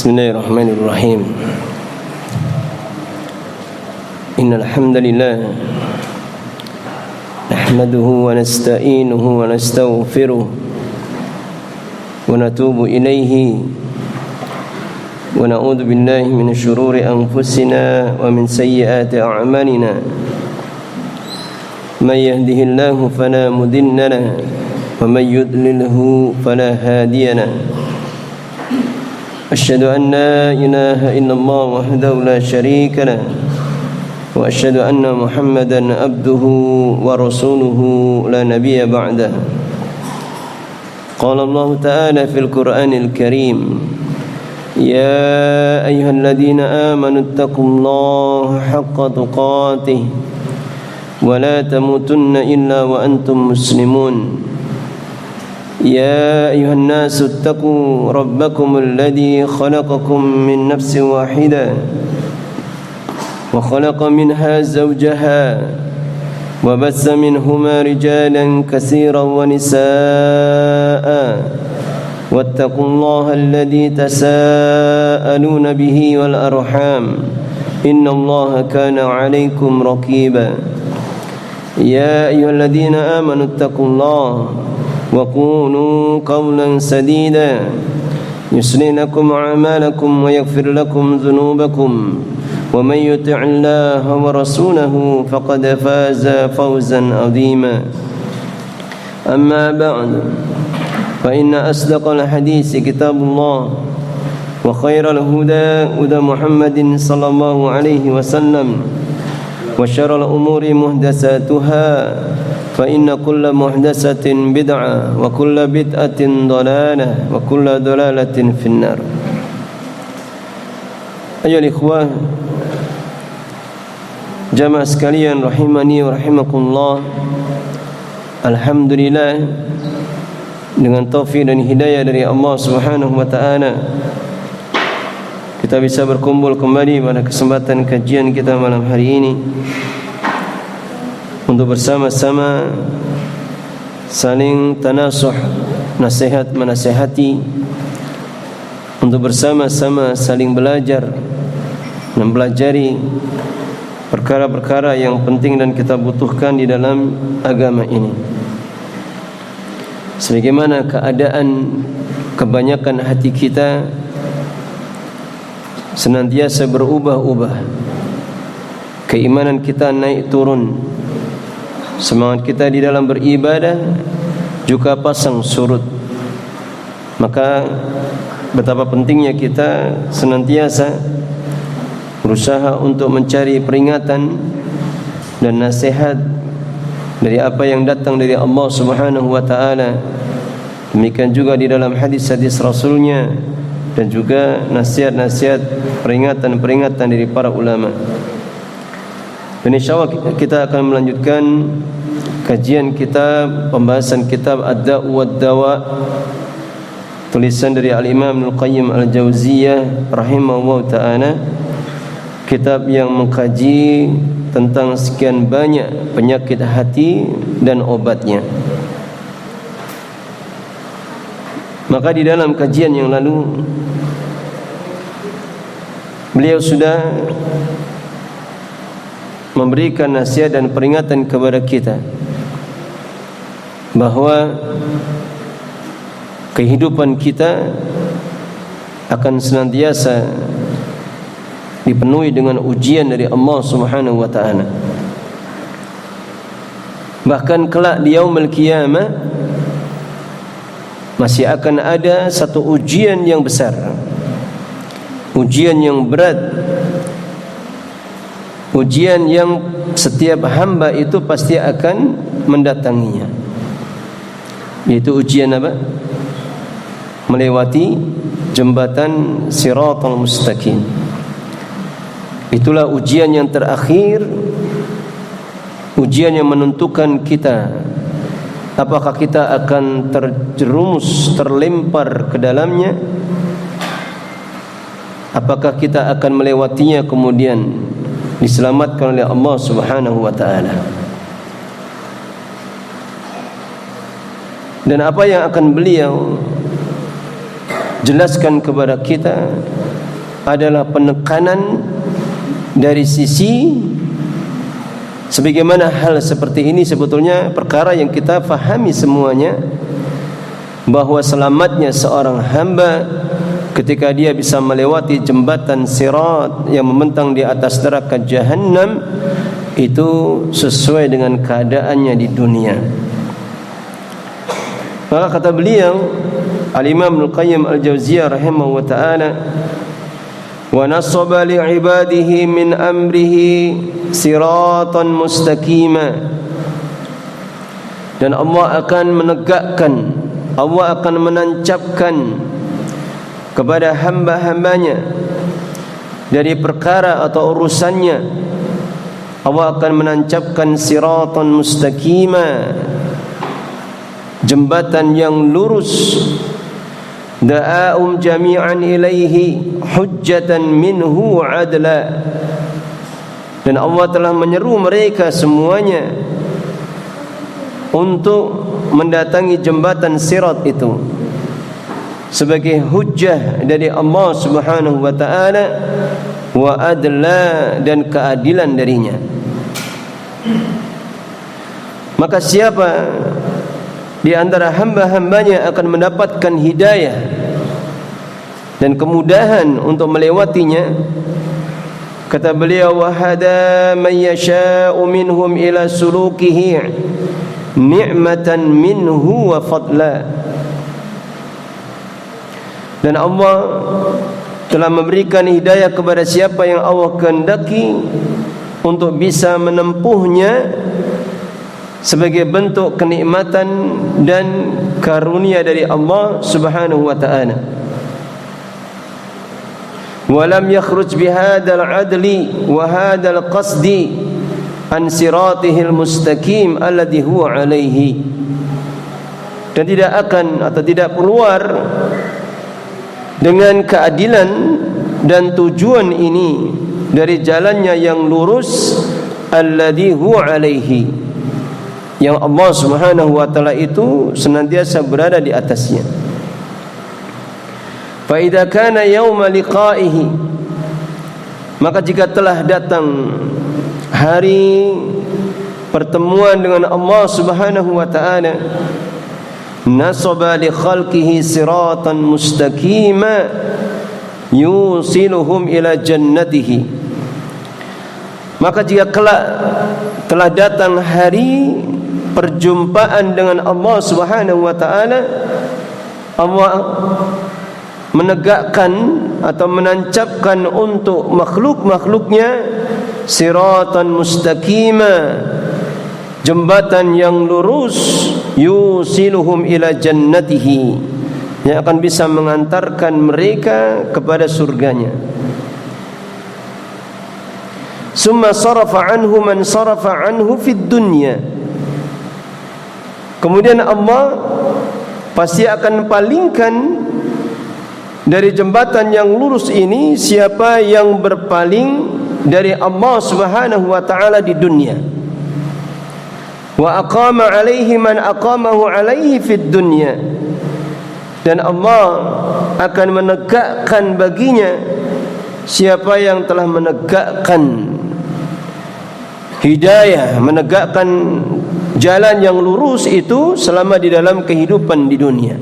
Bismillahirrahmanirrahim. Innal hamdalillah nahmaduhu wa nasta'inuhu wa nastaghfiruh wa natubu ilayhi wa na'udzu billahi min shururi anfusina wa min sayyiati a'malina. Man yahdihillahu fala mudilla lahu wa man yudlilhu fala hadiya lahu. أشهد أن لا إله إلا الله وحده لا شريك له وأشهد أن محمدا عبده ورسوله لا نبي بعده. قال الله تعالى في القرآن الكريم: يا أيها الذين آمنوا اتقوا الله حق تقاته ولا تموتن إلا وأنتم مسلمون. يا أيها الناس اتقوا ربكم الذي خلقكم من نفس واحدة وخلق منها زوجها وبث منهما رجالا كثيرا ونساء واتقوا الله الذي تساءلون به والأرحام إن الله كان عليكم رقيبا. يا أيها الذين آمنوا اتقوا الله وقولوا قولا سديدا يصلح لكم أعمالكم ويغفر لكم ذنوبكم ومن يطع الله ورسوله فقد فاز فوزا عظيما. أما بعد فإن أصدق الحديث كتاب الله وخير الهدى هدى محمد صلى الله عليه وسلم وشر الأمور محدثاتها فإن كل محدثة بدعة وكل بدعة ضلالة وكل ضلالة في النار. أيها الإخوة jamaah sekalian rahimani wa rahimakumullah, alhamdulillah dengan taufik dan hidayah dari Allah Subhanahu wa taala kita bisa berkumpul kembali pada kesempatan kajian kita malam hari ini untuk bersama-sama saling tanasuh, nasihat menasihati, untuk bersama-sama saling belajar, mempelajari perkara-perkara yang penting dan kita butuhkan di dalam agama ini. Sebagaimana keadaan kebanyakan hati kita senantiasa berubah-ubah, keimanan kita naik turun, semangat kita di dalam beribadah juga pasang surut. Maka betapa pentingnya kita senantiasa berusaha untuk mencari peringatan dan nasihat dari apa yang datang dari Allah Subhanahu wa taala. Demikian juga di dalam hadis-hadis Rasulnya, dan juga nasihat-nasihat, peringatan-peringatan dari para ulama. Dan insyaallah kita akan melanjutkan kajian kitab, pembahasan kitab Ad-Da' wad-Dawa, tulisan dari Al-Imam Ibnu Qayyim Al-Jauziyah rahimahullah ta'ala. Kitab yang mengkaji tentang sekian banyak penyakit hati dan obatnya. Maka di dalam kajian yang lalu beliau sudah memberikan nasihat dan peringatan kepada kita bahwa kehidupan kita akan senantiasa dipenuhi dengan ujian dari Allah Subhanahu wa taala. Bahkan kelak di yaumul qiyamah masih akan ada satu ujian yang besar, ujian yang berat, ujian yang setiap hamba itu pasti akan mendatanginya. Yaitu ujian apa? Melewati jembatan Siratal Mustaqim. Itulah ujian yang terakhir, ujian yang menentukan kita apakah kita akan terjerumus, terlempar ke dalamnya, apakah kita akan melewatinya kemudian diselamatkan oleh Allah Subhanahu wa taala. Dan apa yang akan beliau jelaskan kepada kita adalah penekanan dari sisi sebagaimana hal seperti ini sebetulnya perkara yang kita fahami semuanya, bahwa selamatnya seorang hamba ketika dia bisa melewati jembatan Sirat yang membentang di atas neraka Jahannam itu sesuai dengan keadaannya di dunia. Maka kata beliau Al-Imam Ibnu Qayyim Al-Jauziyah rahimahullah ta'ala, wa nasaba li'ibadihi min amrihi siratan mustaqima. Dan Allah akan menegakkan, Allah akan menancapkan kepada hamba-hambanya dari perkara atau urusannya, Allah akan menancapkan siratan mustaqima, jembatan yang lurus. Da'ahum jami'an ilaihi hujjatan minhu adla. Dan Allah telah menyeru mereka semuanya untuk mendatangi jembatan Sirat itu sebagai hujjah dari Allah Subhanahu wa ta'ala, wa adla, dan keadilan darinya. Maka siapa di antara hamba-hambanya akan mendapatkan hidayah dan kemudahan untuk melewatinya, kata beliau, wa hada man yasha'u minhum ila sulukihi ni'matan minhu wa fadla. Dan Allah telah memberikan hidayah kepada siapa yang Allah kehendaki untuk bisa menempuhnya sebagai bentuk kenikmatan dan karunia dari Allah Subhanahu wa ta'ala. Walam yakhruj bihadzal adli wa hadzal qasdi an siratihil mustaqim alladhi huwa alaihi. Dan tidak akan atau tidak keluar dengan keadilan dan tujuan ini dari jalannya yang lurus, alladhi huwa alaihi, yang Allah Subhanahu wa ta'ala itu senantiasa berada di atasnya. Fa idza kana yauma liqa'ihi, maka jika telah datang hari pertemuan dengan Allah Subhanahu wa ta'ala, nasaba li khalqihi siratan mustaqima yusiluhum ila jannatihi, Maka jika kelak telah datang hari perjumpaan dengan Allah Subhanahu wa taala, Allah menegakkan atau menancapkan untuk makhluk-makhluknya siratan mustaqima, jembatan yang lurus, yusiluhum ila jannatihi, yang akan bisa mengantarkan mereka kepada surganya. Summa sarafa anhu man sarafa anhu fid dunya. Kemudian Allah pasti akan palingkan dari jembatan yang lurus ini siapa yang berpaling dari Allah Subhanahu wa taala di dunia. Wa aqama alaihi man aqamahu alaihi fid dunya. Dan Allah akan menegakkan baginya siapa yang telah menegakkan hidayah, menegakkan jalan yang lurus itu selama di dalam kehidupan di dunia.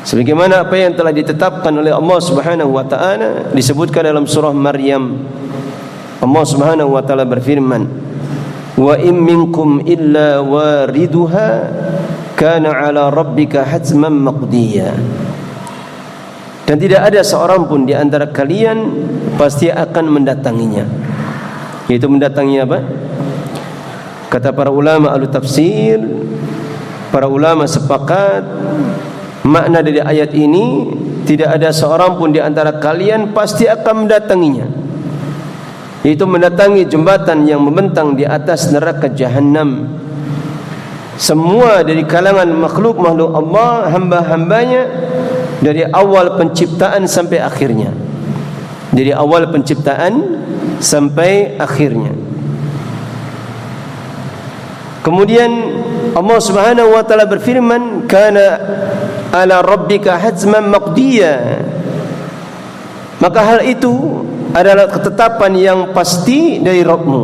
Sebagaimana apa yang telah ditetapkan oleh Allah Subhanahu wa taala disebutkan dalam surah Maryam. Allah Subhanahu wa taala berfirman, "Wa in minkum illa wariduha kana 'ala rabbika hatman maqdiya." Dan tidak ada seorang pun di antara kalian pasti akan mendatanginya. Yaitu mendatangi apa? Kata para ulama ahli tafsir, para ulama sepakat makna dari ayat ini, tidak ada seorang pun di antara kalian pasti akan mendatanginya, yaitu mendatangi jembatan yang membentang di atas neraka jahanam. Semua dari kalangan makhluk-makhluk Allah, hamba-hambanya, dari awal penciptaan sampai akhirnya. Dari awal penciptaan sampai akhirnya. Kemudian Allah Subhanahu wa taala berfirman, "Kana ala rabbika hatman maqdiya." Maka hal itu adalah ketetapan yang pasti dari Rabbmu.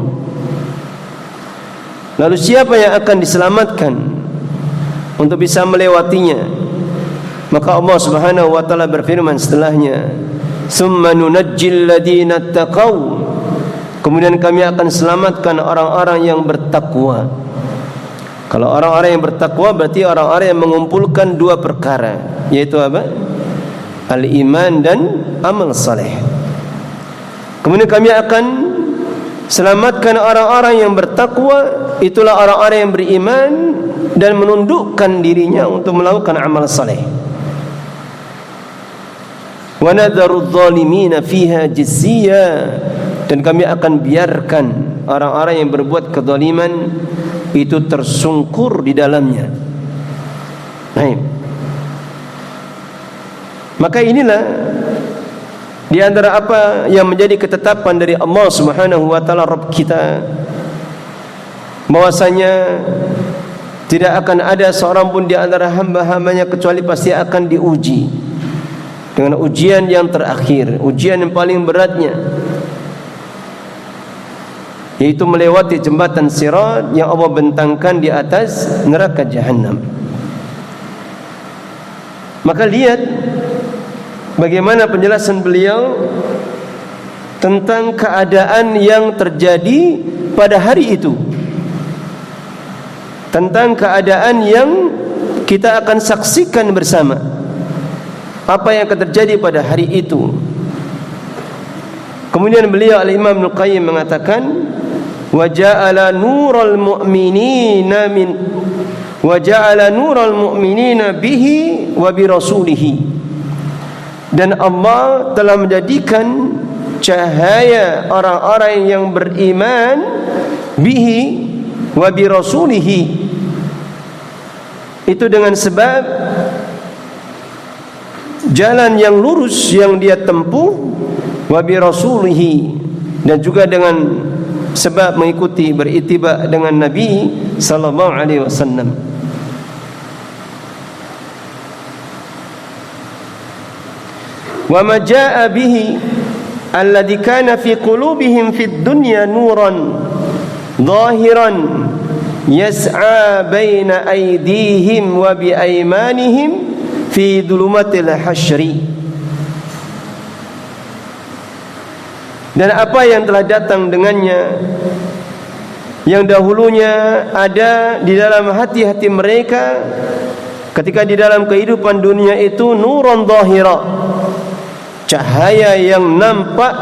Lalu siapa yang akan diselamatkan untuk bisa melewatinya? Maka Allah Subhanahu wa taala berfirman setelahnya, "Tsumma nunajjil ladzina taqaw." Kemudian kami akan selamatkan orang-orang yang bertakwa. Kalau orang-orang yang bertakwa berarti orang-orang yang mengumpulkan dua perkara, yaitu apa? Al-iman dan amal saleh. Kemudian kami akan selamatkan orang-orang yang bertakwa, itulah orang-orang yang beriman dan menundukkan dirinya untuk melakukan amal saleh. Wa nadharu adh-dhalimina fiha jizya. Dan kami akan biarkan orang-orang yang berbuat kezaliman itu tersungkur di dalamnya. Baik. Maka inilah di antara apa yang menjadi ketetapan dari Allah Subhanahu wa taala Rabb kita, bahwasanya tidak akan ada seorang pun di antara hamba-hambanya kecuali pasti akan diuji dengan ujian yang terakhir, ujian yang paling beratnya, yaitu melewati jembatan sirat yang Allah bentangkan di atas neraka jahanam. Maka lihat bagaimana penjelasan beliau tentang keadaan yang terjadi pada hari itu, tentang keadaan yang kita akan saksikan bersama, apa yang akan terjadi pada hari itu. Kemudian beliau Al-Imam Al-Qayyim mengatakan, wa ja'ala nural mu'minina bihi wa bi rasulihi. Dan Allah telah menjadikan cahaya orang-orang yang beriman bihi wa bi rasulihi, itu dengan sebab jalan yang lurus yang dia tempuh, wa bi rasulihi, dan juga dengan sebab mengikuti berittiba dengan Nabi sallallahu alaihi wasallam. Wa ma jaa bihi alladhi kana fi qulubihim fid dunya nuran zahiran yas'a baina aydihim wa bi aymanihim fi dhulumatil hasyri. dan apa yang telah datang dengannya, yang dahulunya ada di dalam hati-hati mereka ketika di dalam kehidupan dunia itu, nurun dhahira, cahaya yang nampak,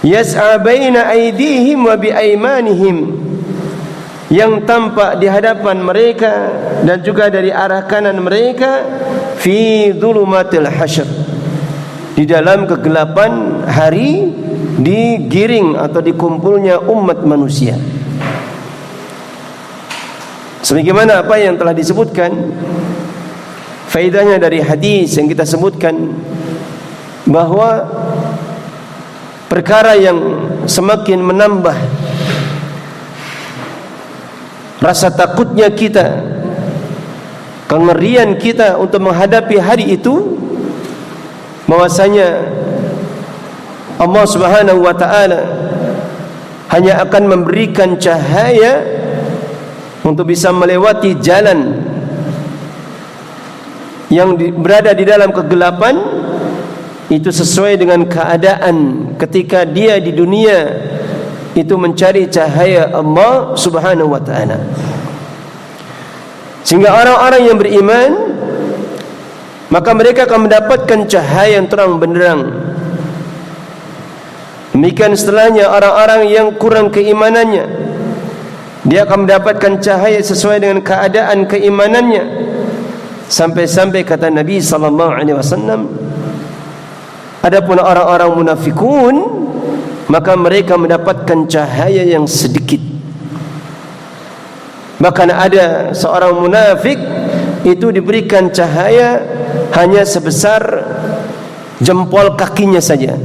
yas'a baina aydihim wa bi aymanihim, yang tampak di hadapan mereka dan juga dari arah kanan mereka, fi dhulumatil hasyr, di dalam kegelapan hari, digiring atau dikumpulnya umat manusia. Sebagaimana apa yang telah disebutkan, faedahnya dari hadis yang kita sebutkan, bahwa perkara yang semakin menambah rasa takutnya kita, kengerian kita untuk menghadapi hari itu, bahwasanya Allah Subhanahu wa taala hanya akan memberikan cahaya untuk bisa melewati jalan yang berada di dalam kegelapan itu, sesuai dengan keadaan ketika dia di dunia itu mencari cahaya Allah Subhanahu wa taala. Sehingga orang-orang yang beriman, maka mereka akan mendapatkan cahaya yang terang benderang. Demikian setelahnya orang-orang yang kurang keimanannya, dia akan mendapatkan cahaya sesuai dengan keadaan keimanannya. Sampai-sampai kata Nabi sallallahu alaihi wasallam, adapun orang-orang munafikun, maka mereka mendapatkan cahaya yang sedikit. Bahkan ada seorang munafik itu diberikan cahaya hanya sebesar jempol kakinya saja.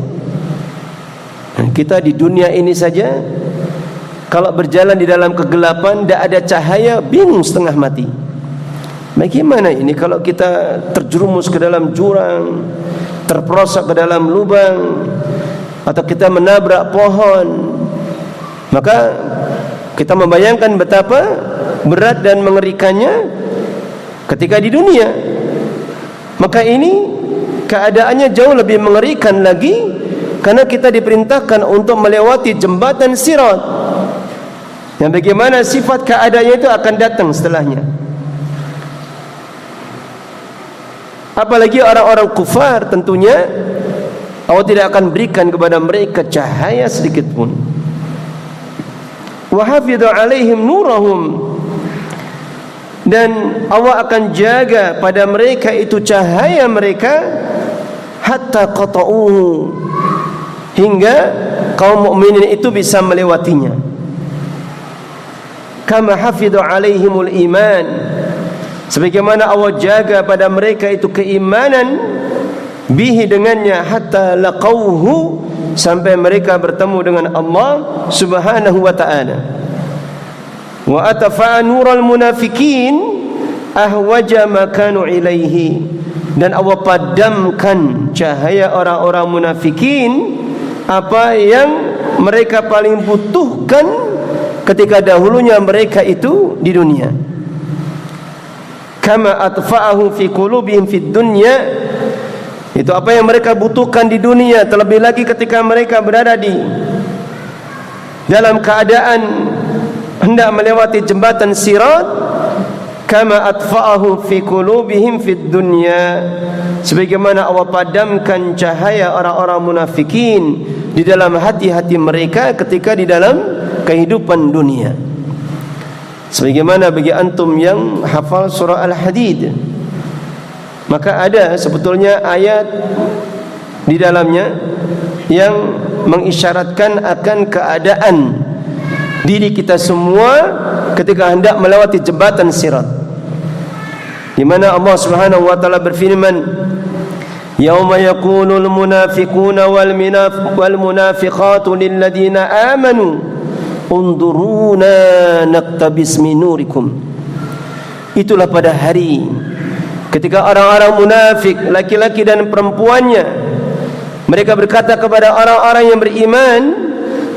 Kita di dunia ini saja, kalau berjalan di dalam kegelapan, tidak ada cahaya, bingung setengah mati. Bagaimana ini kalau kita terjerumus ke dalam jurang, terperosok ke dalam lubang, atau kita menabrak pohon? Maka kita membayangkan betapa berat dan mengerikannya ketika di dunia. Maka ini keadaannya jauh lebih mengerikan lagi, karena kita diperintahkan untuk melewati jembatan sirat, yang bagaimana sifat keadaannya itu akan datang setelahnya. Apalagi orang-orang kufar, tentunya Allah tidak akan berikan kepada mereka cahaya sedikit pun. Wa hafidhu alaihim nurahum, dan Allah akan jaga pada mereka itu cahaya mereka, hatta qata'uhu, hingga kaum mukminin itu bisa melewatinya. Kama hafidhu alaihimul iman, sebagaimana Allah jaga pada mereka itu keimanan, bihi dengannya, hatta laqauhu, sampai mereka bertemu dengan Allah Subhanahu wa ta'ala. Wa atafa'a nural munafikin ahwaja ma kanu ilaihi, dan Allah padamkan cahaya orang-orang munafikin apa yang mereka paling butuhkan ketika dahulunya mereka itu di dunia. Kama atfa'ahu fi qulubihim fid dunya, itu apa yang mereka butuhkan di dunia, terlebih lagi ketika mereka berada di dalam keadaan hendak melewati jembatan sirat. Kama atfa'ahu fi qulubihim fid dunya, sebagaimana Allah padamkan cahaya orang-orang munafikin di dalam hati-hati mereka ketika di dalam kehidupan dunia. Sebagaimana bagi antum yang hafal surah Al-Hadid, maka ada sebetulnya ayat di dalamnya yang mengisyaratkan akan keadaan diri kita semua ketika hendak melewati jembatan sirat, di mana Allah Subhanahu wa taala berfirman, yauma yaqulul munafiquna wal munafiqatu lil ladzina amanu unduruna naqtabis min nurikum. Itulah pada hari ketika orang-orang munafik, laki-laki dan perempuannya, mereka berkata kepada orang-orang yang beriman,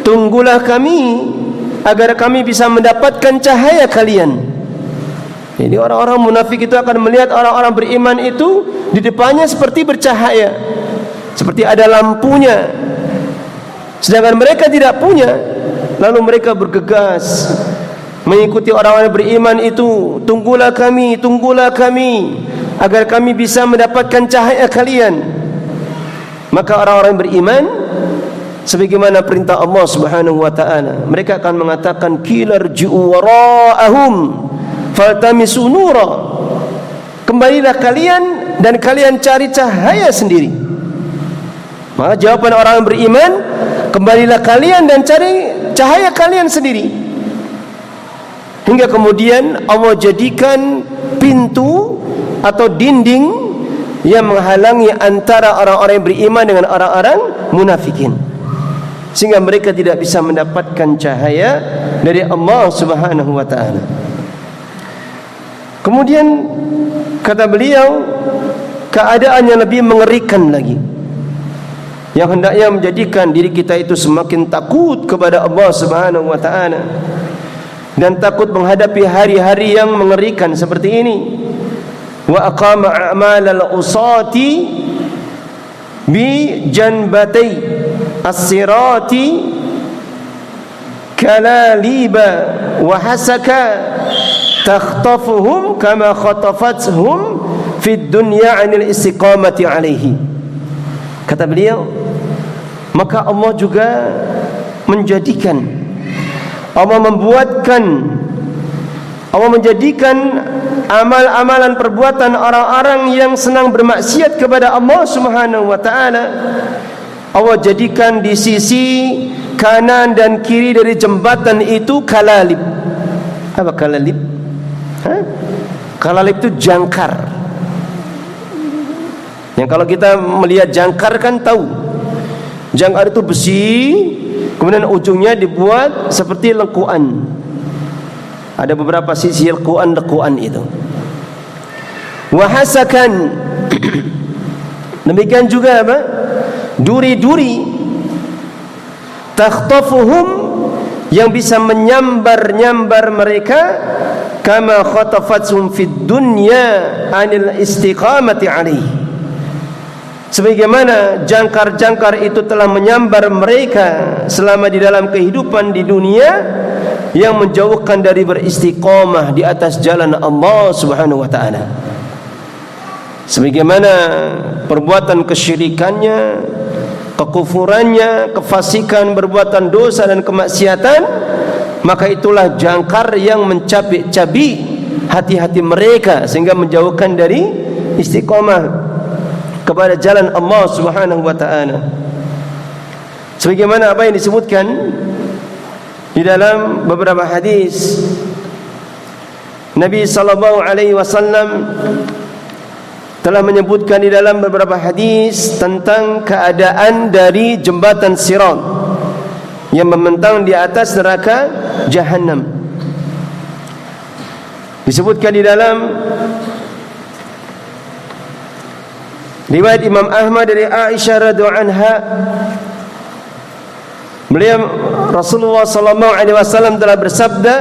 tunggulah kami agar kami bisa mendapatkan cahaya kalian. Jadi orang-orang munafik itu akan melihat orang-orang beriman itu di depannya seperti bercahaya, seperti ada lampunya, Sedangkan mereka tidak punya, lalu mereka bergegas mengikuti orang-orang beriman itu. Tunggulah kami agar kami bisa mendapatkan cahaya kalian. Maka orang-orang beriman, sebagaimana perintah Allah Subhanahu wa taala, mereka akan mengatakan kilarji'u wara'ahum faltamisu nura. Kembalilah kalian dan kalian cari cahaya sendiri. Maka jawaban orang beriman, kembalilah kalian dan cari cahaya kalian sendiri. Hingga kemudian Allah jadikan pintu atau dinding yang menghalangi antara orang-orang yang beriman dengan orang-orang munafikin, sehingga mereka tidak bisa mendapatkan cahaya dari Allah Subhanahu wa taala. Kemudian kata beliau, keadaan yang lebih mengerikan lagi, yang hendaknya menjadikan diri kita itu semakin takut kepada Allah Subhanahu wa taala dan takut menghadapi hari-hari yang mengerikan seperti ini. Wa aqama a'malal usati bi janbatay as-sirati kalaliba wa hasaka takhtafuhum kama khatafathum fid dunya 'anil istiqamati 'alaihi. Kata beliau, maka Allah juga menjadikan, Allah menjadikan amal-amalan perbuatan orang-orang yang senang bermaksiat kepada Allah Subhanahu wa taala, Allah jadikan di sisi kanan dan kiri dari jembatan itu kalalib. Apa kalalib? Kalalib itu jangkar. Yang kalau kita melihat jangkar kan tahu, jangkar itu besi, kemudian ujungnya dibuat seperti lengkuan. Ada beberapa sisi lekuan itu. Wahasakan, demikian juga apa? Duri-duri. Takhtafuhum, yang bisa menyambar-nyambar mereka, kama khatafathum fid dunya 'anil istiqamati 'alaihi. Sebagaimana jangkar-jangkar itu telah menyambar mereka selama di dalam kehidupan di dunia, yang menjauhkan dari beristiqamah di atas jalan Allah Subhanahu wa taala. Sebagaimana perbuatan kesyirikannya, kekufurannya, kefasikan, perbuatan dosa dan kemaksiatan, maka itulah jangkar yang mencabik-cabik hati-hati mereka sehingga menjauhkan dari istiqamah kepada jalan Allah Subhanahu wa taala. Sebagaimana apa yang disebutkan di dalam beberapa hadis, Nabi sallallahu alaihi wasallam telah menyebutkan di dalam beberapa hadis tentang keadaan dari jembatan Sirat yang membentang di atas neraka Jahannam. Disebutkan di dalam riwayat Imam Ahmad dari Aisyah radhiyallahu anha, beliau Rasulullah sallallahu alaihi wasallam telah bersabda,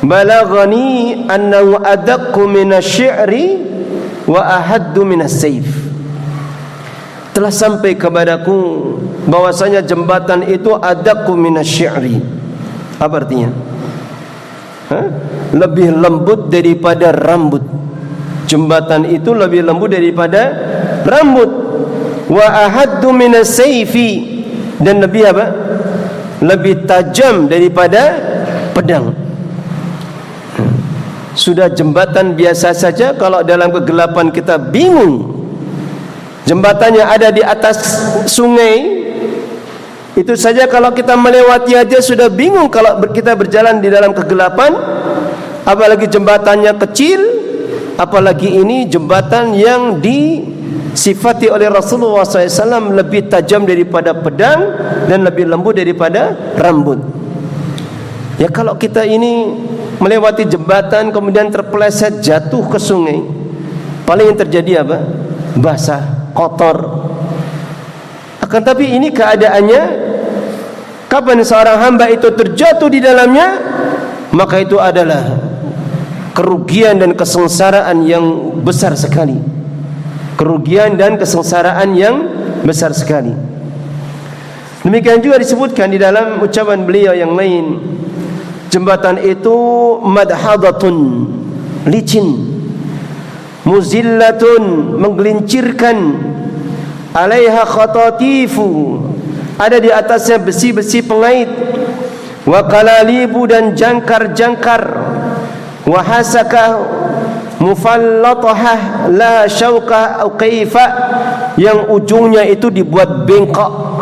"Balaghani annahu adaqqu minasy-syi'ri wa ahaddu minas-sayf." Telah sampai kepadaku bahwasanya jembatan itu adaqqu minasy-syi'ri. Apa artinya? Lebih lembut daripada rambut. Jembatan itu lebih lembut daripada rambut. Wa ahaddu minas-sayfi, dan lebih apa? Lebih tajam daripada pedang. Sudah jembatan biasa saja, kalau dalam kegelapan kita bingung, jembatannya ada di atas sungai, itu saja kalau kita melewati aja sudah bingung kalau kita berjalan di dalam kegelapan, apalagi jembatannya kecil, apalagi ini jembatan yang disifati oleh Rasulullah SAW lebih tajam daripada pedang dan lebih lembut daripada rambut. Ya, kalau kita ini melewati jembatan kemudian terpeleset jatuh ke sungai, paling yang terjadi apa? Basah, kotor. Akan tapi ini keadaannya, kapan seorang hamba itu terjatuh di dalamnya, maka itu adalah kerugian dan kesengsaraan yang besar sekali. Kerugian dan kesengsaraan yang besar sekali. Demikian juga disebutkan di dalam ucapan beliau yang lain, jembatan itu madhadatun, licin, muzillatun, menggelincirkan, alaiha khatatifu, ada di atasnya besi-besi pengait, wa qalalibu, dan jangkar-jangkar, wa hasakah mufallatahah la syauqah au kaifa, yang ujungnya itu dibuat bengkok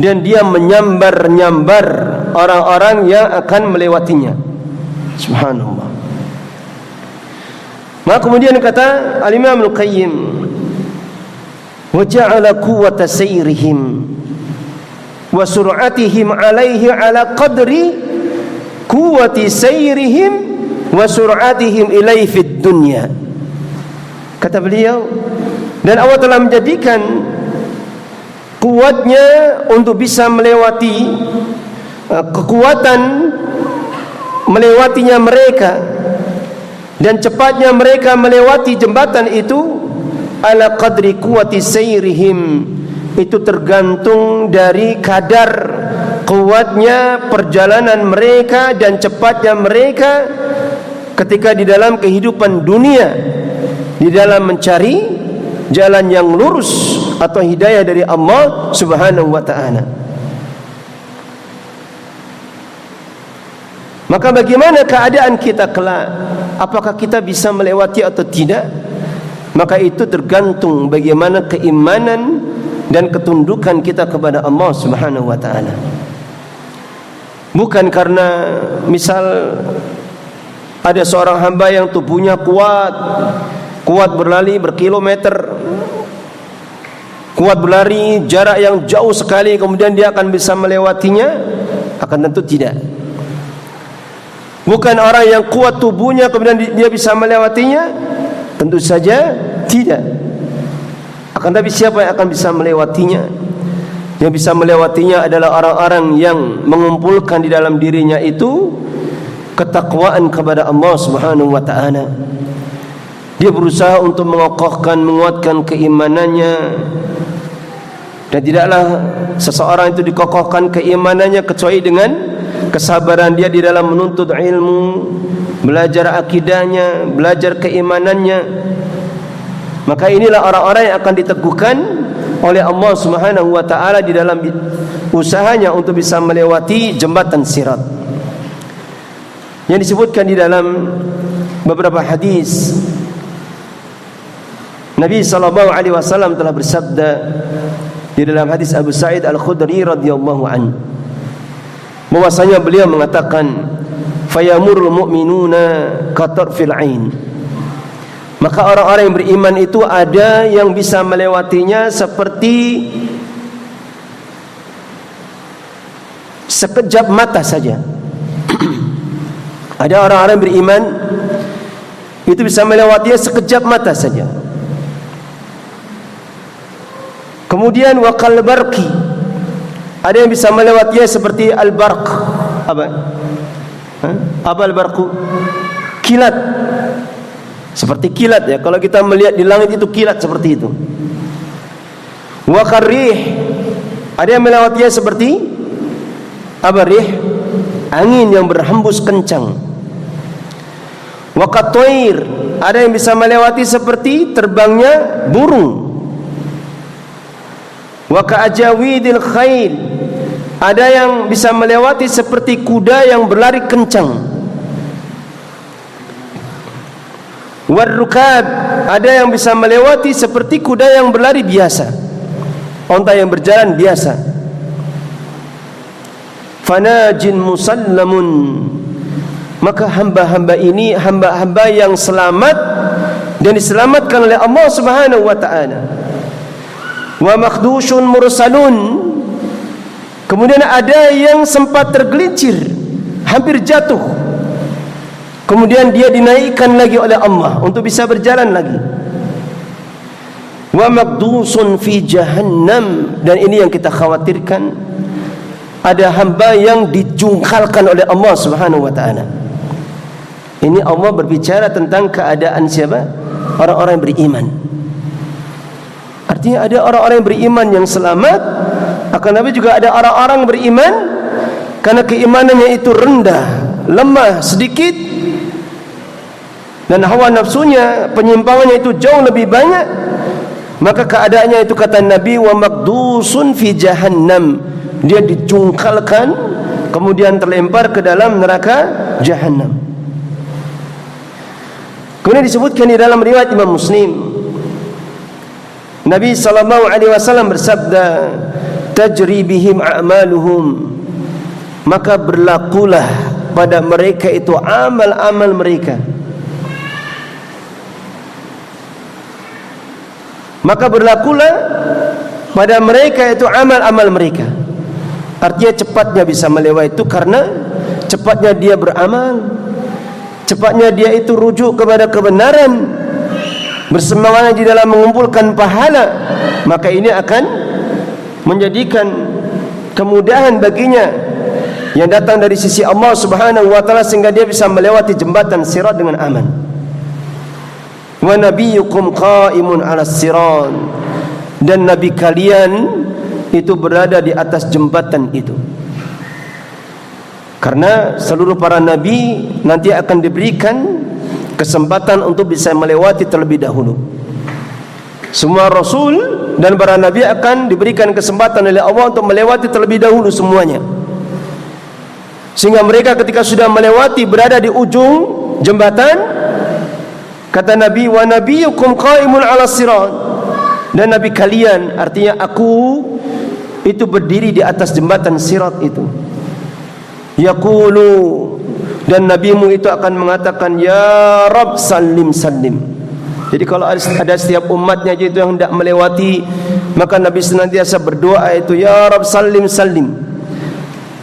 dan dia menyambar-nyambar orang-orang yang akan melewatinya. Subhanallah. Maka kemudian kata Al-Imam Al-Qayyim, wa ja'ala quwwata sayrihim wa sur'atihim alaihi ala qadri quwwati sayrihim wa sur'atihim ilaihi fid dunya. Kata beliau, dan Allah telah menjadikan kuatnya untuk bisa melewati, kekuatan melewatinya mereka, dan cepatnya mereka melewati jembatan itu, ala qadri quwwati sayrihim, itu tergantung dari kadar kuatnya perjalanan mereka dan cepatnya mereka ketika di dalam kehidupan dunia, di dalam mencari jalan yang lurus atau hidayah dari Allah Subhanahu wa ta'ala. Maka bagaimana keadaan kita kelak? Apakah kita bisa melewati atau tidak? Maka itu tergantung bagaimana keimanan dan ketundukan kita kepada Allah Subhanahu wa ta'ala. Bukan karena misal ada seorang hamba yang tubuhnya kuat berlari berkilometer, kuat berlari jarak yang jauh sekali, kemudian dia akan bisa melewatinya? Akan tentu tidak. Bukan orang yang kuat tubuhnya kemudian dia bisa melewatinya? Tentu saja tidak. Akan tapi siapa yang akan bisa melewatinya? Yang bisa melewatinya adalah orang-orang yang mengumpulkan di dalam dirinya itu ketakwaan kepada Allah Subhanahu wa ta'ala. Dia berusaha untuk mengokohkan, menguatkan keimanannya. Dan tidaklah seseorang itu dikokohkan keimanannya kecuali dengan kesabaran dia di dalam menuntut ilmu, belajar akidahnya, belajar keimanannya. Maka inilah orang-orang yang akan diteguhkan oleh Allah Subhanahu wa ta'ala di dalam usahanya untuk bisa melewati jembatan sirat. Yang disebutkan di dalam beberapa hadis, Nabi sallallahu alaihi wasallam telah bersabda di dalam hadis Abu Sa'id Al-Khudri radhiyallahu anhu, bahwasanya beliau mengatakan, fayamurul mu'minuna katarfil ain, maka orang-orang yang beriman itu ada yang bisa melewatinya seperti sekejap mata saja. Ada orang-orang yang beriman itu bisa melewatinya sekejap mata saja. Kemudian waqal barqi, ada yang bisa melewatinya seperti al-barq. Apa al-barqu? Kilat. Seperti kilat ya. Kalau kita melihat di langit itu kilat seperti itu. Waqar rih, ada yang melewatinya seperti apa? Rih, angin yang berhembus kencang. Waqat toir, ada yang bisa melewati seperti terbangnya burung. Wa ka'ajawidil khail, ada yang bisa melewati seperti kuda yang berlari kencang. Warrukab, ada yang bisa melewati seperti kuda yang berlari biasa, onta yang berjalan biasa. Fanajin musallamun, maka hamba-hamba ini hamba-hamba yang selamat dan diselamatkan oleh Allah Subhanahu wa ta'ala. Wa makhdushun mursalun, kemudian ada yang sempat tergelincir, hampir jatuh, kemudian dia dinaikkan lagi oleh Allah untuk bisa berjalan lagi. Wa maqdusun fi jahannam, dan ini yang kita khawatirkan, ada hamba yang dijungkalkan oleh Allah Subhanahu wa ta'ala. Ini Allah berbicara tentang keadaan siapa? Orang-orang yang beriman. Artinya ada orang-orang yang beriman yang selamat, Akan tapi juga ada orang-orang beriman karena keimanannya itu rendah, lemah, sedikit, dan hawa nafsunya, penyimpangannya itu jauh lebih banyak, maka keadaannya itu kata Nabi, wa maqdusun fi jahannam, dia dicungkalkan kemudian terlempar ke dalam neraka jahannam. Kemudian disebutkan di dalam riwayat Imam Muslim, Nabi SAW bersabda, tajri bihim a'maluhum, maka berlakulah pada mereka itu amal-amal mereka. Maka berlakulah pada mereka itu amal-amal mereka. Artinya cepatnya bisa melewati itu karena cepatnya dia beramal, cepatnya dia itu rujuk kepada kebenaran, bersemangat di dalam mengumpulkan pahala. Maka ini akan menjadikan kemudahan baginya yang datang dari sisi Allah Subhanahu wa taala, sehingga dia bisa melewati jembatan sirat dengan aman. Wa nabiyyukum qa'imun 'alas sirat, dan nabi kalian itu berada di atas jembatan itu. Karena seluruh para nabi nanti akan diberikan kesempatan untuk bisa melewati terlebih dahulu. Semua rasul dan para nabi akan diberikan kesempatan oleh Allah untuk melewati terlebih dahulu semuanya, sehingga mereka ketika sudah melewati, berada di ujung jembatan, kata Nabi, wa nabiyyukum qa'imun 'alas sirat, dan nabi kalian, artinya aku, itu berdiri di atas jembatan sirat itu. Yaqulu, dan nabimu itu akan mengatakan, ya Rabb salim salim. Jadi kalau ada setiap umatnya itu yang hendak melewati, maka Nabi senantiasa berdoa itu, ya Rabb salim salim,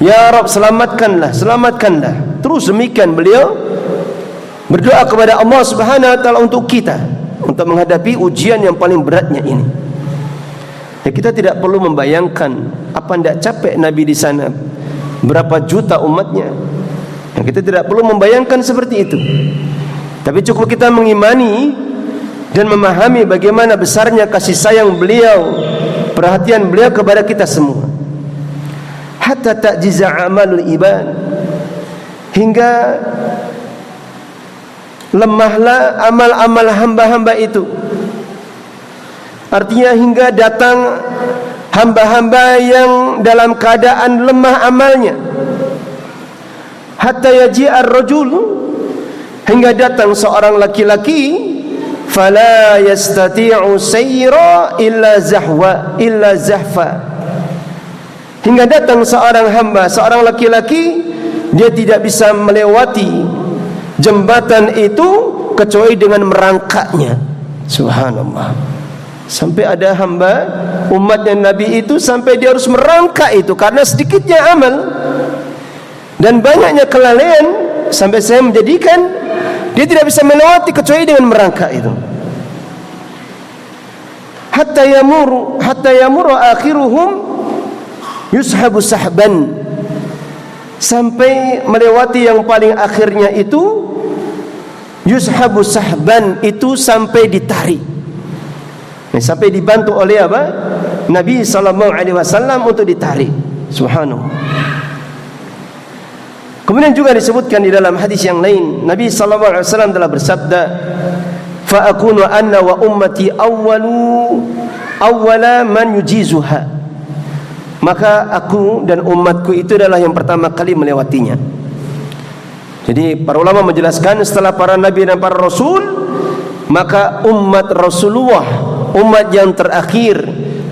ya Rabb selamatkanlah, selamatkanlah. Terus demikian beliau berdoa kepada Allah Subhanahu wa taala untuk kita, untuk menghadapi ujian yang paling beratnya ini. Ya, kita tidak perlu membayangkan apa tidak capek Nabi di sana, berapa juta umatnya. Ya, kita tidak perlu membayangkan seperti itu. Tapi cukup kita mengimani dan memahami bagaimana besarnya kasih sayang beliau, perhatian beliau kepada kita semua. Hatta ta'jiza amalul ibad, hingga lemahlah amal-amal hamba-hamba itu. Artinya hingga datang hamba-hamba yang dalam keadaan lemah amalnya. Hatta yaji'ar rajul, hingga datang seorang laki-laki, fala yastati'u sayra illa zahfa, hingga datang seorang hamba, seorang laki-laki, dia tidak bisa melewati jembatan itu kecuali dengan merangkaknya. Subhanallah. Sampai ada hamba umatnya Nabi itu sampai dia harus merangkak itu karena sedikitnya amal dan banyaknya kelalaian, sampai saya menjadikan dia tidak bisa melewati kecuali dengan merangkak itu. Hatta yamuru akhiruhum yushabu sahban, sampai melewati yang paling akhirnya itu yushabu sahban, itu sampai ditarik, sampai dibantu oleh apa? Nabi SAW untuk ditarik. Subhanallah. Kemudian juga disebutkan di dalam hadis yang lain, Nabi SAW telah bersabda, fa akunu anna wa ummati awwala man yujizuha, maka aku dan umatku itu adalah yang pertama kali melewatinya. Jadi para ulama menjelaskan, setelah para nabi dan para rasul, maka umat Rasulullah, umat yang terakhir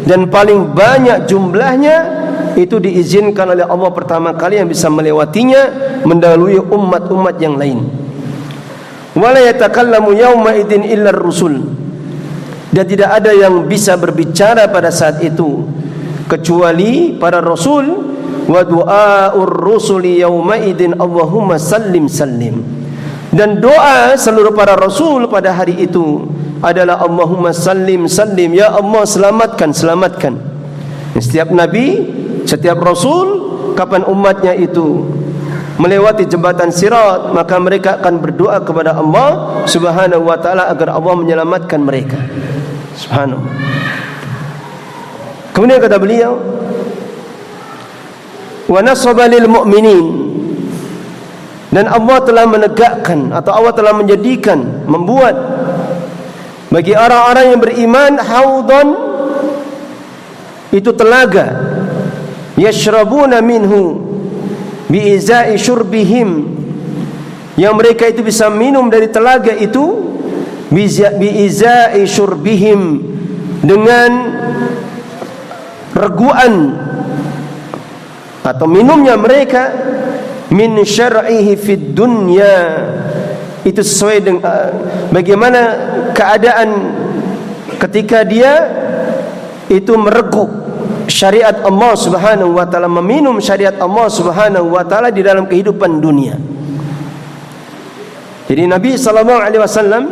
dan paling banyak jumlahnya, itu diizinkan oleh Allah pertama kali yang bisa melewatinya, mendahului umat-umat yang lain. Wala yatakallamu yawma idzin illa ar-rusul, dan tidak ada yang bisa berbicara pada saat itu kecuali para rasul. Wa du'aur rusuli yawma idzin Allahumma sallim sallim, dan doa seluruh para rasul pada hari itu adalah Allahumma sallim sallim, ya Allah selamatkan, selamatkan. Setiap nabi, setiap rasul, kapan umatnya itu melewati jembatan sirat, maka mereka akan berdoa kepada Allah Subhanahu wa taala agar Allah menyelamatkan mereka. Subhanallah. Kemudian kata beliau, wa nasaba lil mu'minin, dan Allah telah menegakkan atau Allah telah menjadikan, membuat bagi orang-orang yang beriman haudon, itu telaga, yashrabuna minhu biizai syurbihim, yang mereka itu bisa minum dari telaga itu biizai syurbihim, dengan reguan atau minumnya mereka, min syar'ihi fid dunya, itu sesuai dengan bagaimana keadaan ketika dia itu meregu syariat Allah Subhanahu wa taala, meminum syariat Allah Subhanahu wa taala di dalam kehidupan dunia. Jadi Nabi sallallahu alaihi wasallam